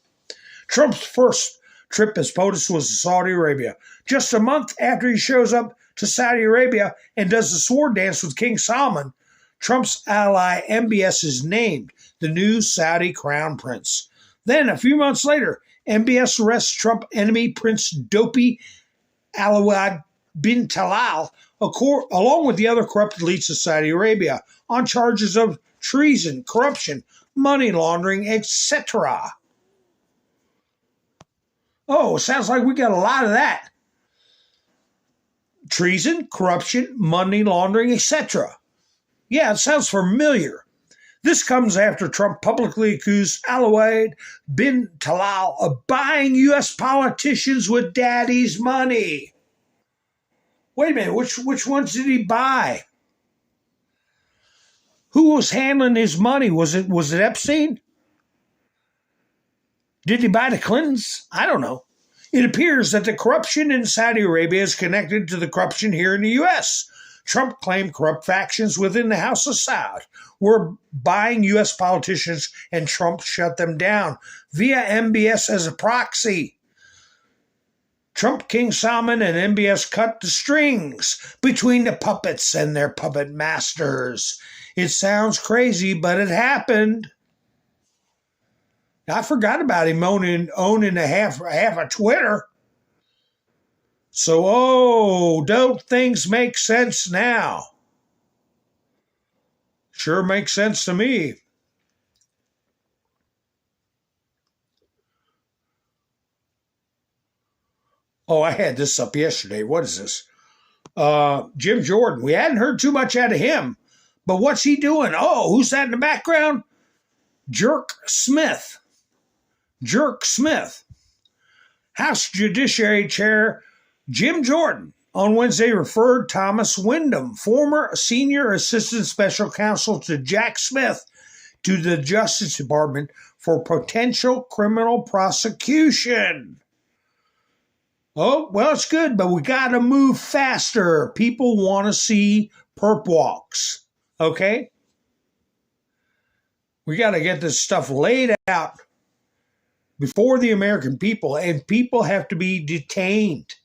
Speaker 1: Trump's first trip as POTUS was to Saudi Arabia. Just a month after he shows up to Saudi Arabia and does the sword dance with King Salman, Trump's ally MBS is named the new Saudi crown prince. Then, a few months later, MBS arrests Trump enemy Prince Dopey Alawad bin Talal, along with the other corrupt elites of Saudi Arabia, on charges of treason, corruption, money laundering, etc. Oh, sounds like we got a lot of that. Treason, corruption, money laundering, etc. Yeah, it sounds familiar. This comes after Trump publicly accused Alawad bin Talal of buying U.S. politicians with daddy's money. Wait a minute, which ones did he buy? Who was handling his money? Was it Epstein? Did he buy the Clintons? I don't know. It appears that the corruption in Saudi Arabia is connected to the corruption here in the U.S. Trump claimed corrupt factions within the House of Saud were buying U.S. politicians, and Trump shut them down via MBS as a proxy. Trump, King Salman, and MBS cut the strings between the puppets and their puppet masters. It sounds crazy, but it happened. I forgot about him owning a half of Twitter. So, don't things make sense now? Sure makes sense to me. Oh, I had this up yesterday. What is this? Jim Jordan. We hadn't heard too much out of him, but what's he doing? Oh, who's that in the background? Jerk Smith. Jerk Smith. House Judiciary Chair Jim Jordan on Wednesday referred Thomas Wyndham, former senior assistant special counsel to Jack Smith, to the Justice Department for potential criminal prosecution. Oh, well, it's good, but we got to move faster. People want to see perp walks, okay? We got to get this stuff laid out before the American people, and people have to be detained.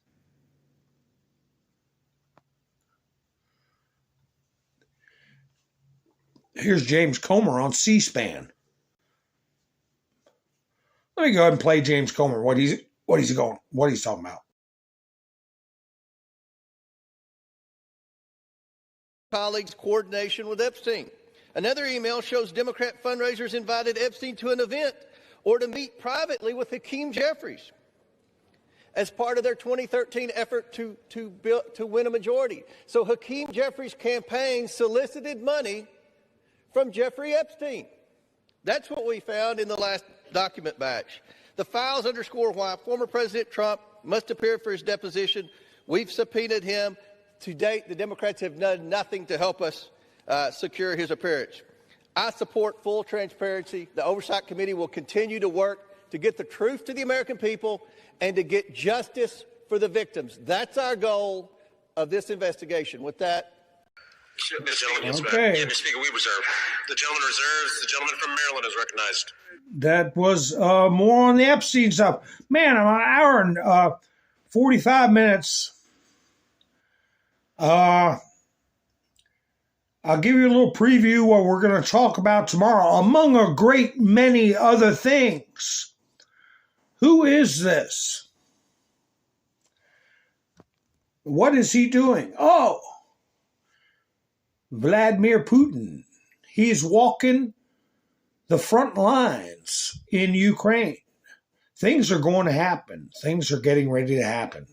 Speaker 1: Here's James Comer on C-SPAN. Let me go ahead and play James Comer. What he's talking about.
Speaker 3: Colleagues' coordination with Epstein. Another email shows Democrat fundraisers invited Epstein to an event or to meet privately with Hakeem Jeffries as part of their 2013 effort to win a majority. So Hakeem Jeffries' campaign solicited money from Jeffrey Epstein. That's what we found in the last document batch. The files underscore why former President Trump must appear for his deposition. We've subpoenaed him. To date, the Democrats have done nothing to help us secure his appearance. I support full transparency. The Oversight Committee will continue to work to get the truth to the American people and to get justice for the victims. That's our goal of this investigation. With that,
Speaker 1: okay.
Speaker 22: Mr. Speaker, we reserve. The gentleman reserves. The gentleman from Maryland is recognized.
Speaker 1: That was more on the Epstein stuff. Man, I'm an hour and 45 minutes. I'll give you a little preview what we're going to talk about tomorrow, among a great many other things. Who is this? What is he doing? Oh, Vladimir Putin. He's walking the front lines in Ukraine. Things are going to happen. Things are getting ready to happen.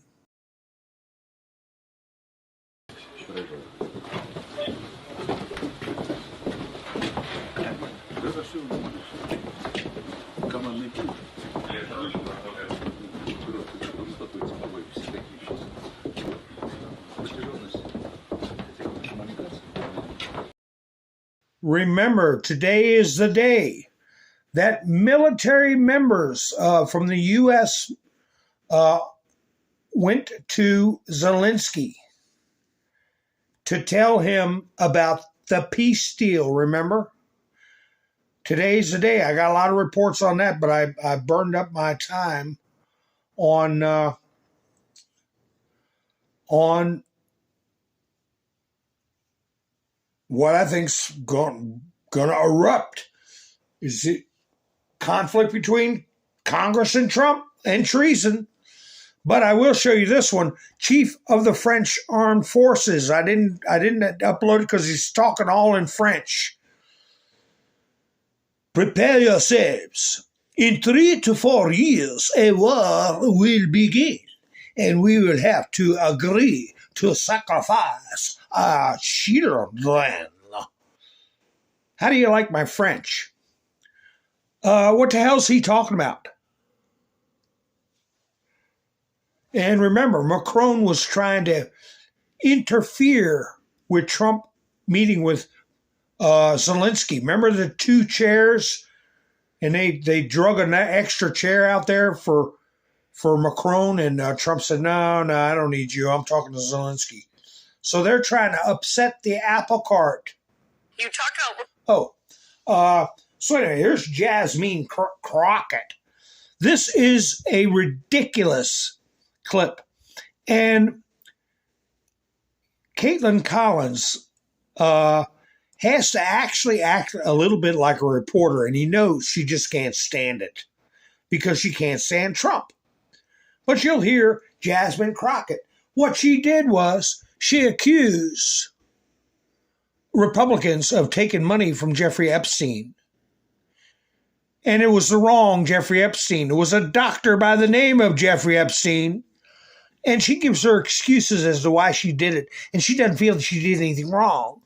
Speaker 1: Remember, today is the day that military members from the U.S. Went to Zelensky to tell him about the peace deal, remember? Today's the day. I got a lot of reports on that, but I burned up my time on what I think's going to erupt. Is the conflict between Congress and Trump and treason. But I will show you this one. Chief of the French Armed Forces. I didn't upload it because he's talking all in French. Prepare yourselves. In 3 to 4 years, a war will begin, and we will have to agree to sacrifice our children. How do you like my French? What the hell's he talking about? And remember, Macron was trying to interfere with Trump meeting with Zelensky. Remember the 2 chairs? And they drug an extra chair out there for Macron, and Trump said, no, I don't need you. I'm talking to Zelensky. So they're trying to upset the apple cart.
Speaker 15: You talk about...
Speaker 1: So anyway, here's Jasmine Crockett. This is a ridiculous clip. And Caitlin Collins has to actually act a little bit like a reporter, and he knows she just can't stand it because she can't stand Trump. But you'll hear Jasmine Crockett. What she did was she accused Republicans of taking money from Jeffrey Epstein. And it was the wrong Jeffrey Epstein. It was a doctor by the name of Jeffrey Epstein. And she gives her excuses as to why she did it. And she doesn't feel that she did anything wrong.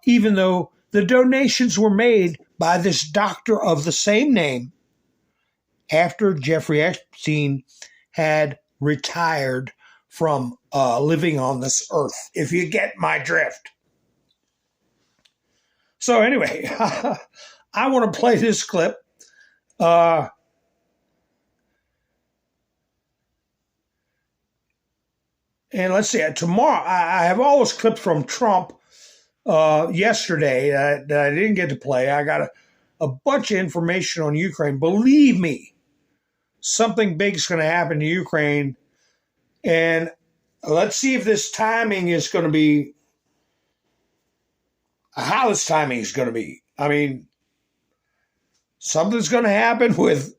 Speaker 1: Even though the donations were made by this doctor of the same name after Jeffrey Epstein had retired from living on this earth, if you get my drift. So anyway, I want to play this clip. And let's see, tomorrow, I have all those clips from Trump yesterday that I didn't get to play. I got a bunch of information on Ukraine. Believe me, something big's going to happen to Ukraine. And let's see if this timing is going to be, how this timing is going to be. I mean, something's going to happen with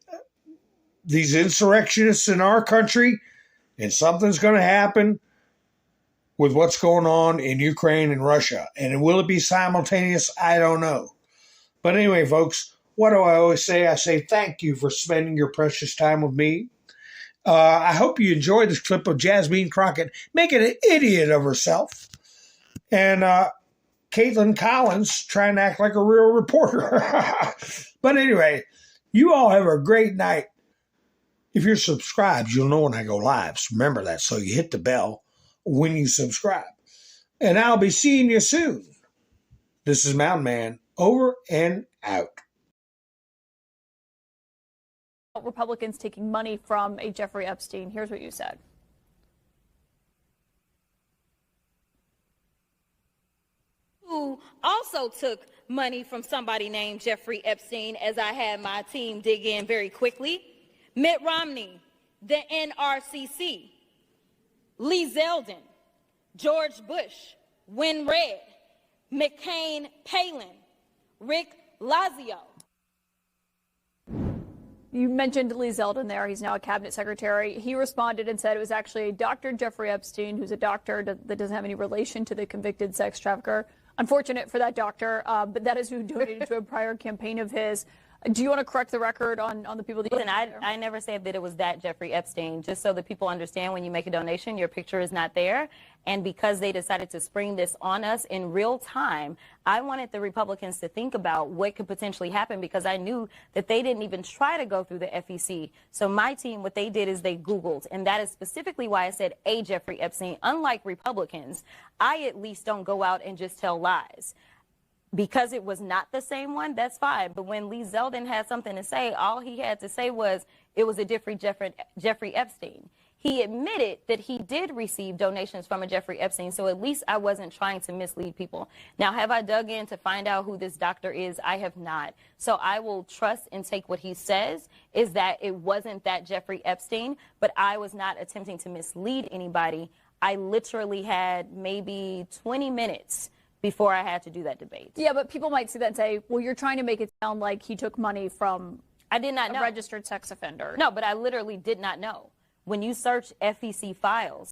Speaker 1: these insurrectionists in our country, and something's going to happen with what's going on in Ukraine and Russia. And will it be simultaneous? I don't know. But anyway, folks, what do I always say? I say thank you for spending your precious time with me. I hope you enjoyed this clip of Jasmine Crockett making an idiot of herself. And Caitlin Collins trying to act like a real reporter. But anyway, you all have a great night. If you're subscribed, you'll know when I go live. So remember that. So you hit the bell when you subscribe. And I'll be seeing you soon. This is Mountain Man, over and out.
Speaker 2: Republicans taking money from a Jeffrey Epstein. Here's what you said.
Speaker 4: Who also took money from somebody named Jeffrey Epstein, as I had my team dig in very quickly. Mitt Romney, the NRCC, Lee Zeldin, George Bush, Win Red, McCain Palin, Rick Lazio.
Speaker 2: You mentioned Lee Zeldin there. He's now a cabinet secretary. He responded and said it was actually Dr. Jeffrey Epstein, who's a doctor that doesn't have any relation to the convicted sex trafficker. Unfortunate for that doctor, but that is who donated to a prior campaign of his. Do you want to correct the record on the people that you...
Speaker 4: Listen, I never said that it was that Jeffrey Epstein. Just so that people understand, when you make a donation, your picture is not there. And because they decided to spring this on us in real time, I wanted the Republicans to think about what could potentially happen, because I knew that they didn't even try to go through the FEC. So my team, what they did is they Googled. And that is specifically why I said a Jeffrey Epstein. Unlike Republicans, I at least don't go out and just tell lies. Because it was not the same one, that's fine. But when Lee Zeldin had something to say, all he had to say was it was a different Jeffrey Epstein. He admitted that he did receive donations from a Jeffrey Epstein, so at least I wasn't trying to mislead people. Now, have I dug in to find out who this doctor is? I have not. So I will trust and take what he says, is that it wasn't that Jeffrey Epstein, but I was not attempting to mislead anybody. I literally had maybe 20 minutes before I had to do that debate.
Speaker 2: Yeah, but people might see that and say, well, you're trying to make it sound like he took money from
Speaker 4: I did not know.
Speaker 2: A registered sex offender.
Speaker 4: No, but I literally did not know. When you search FEC files,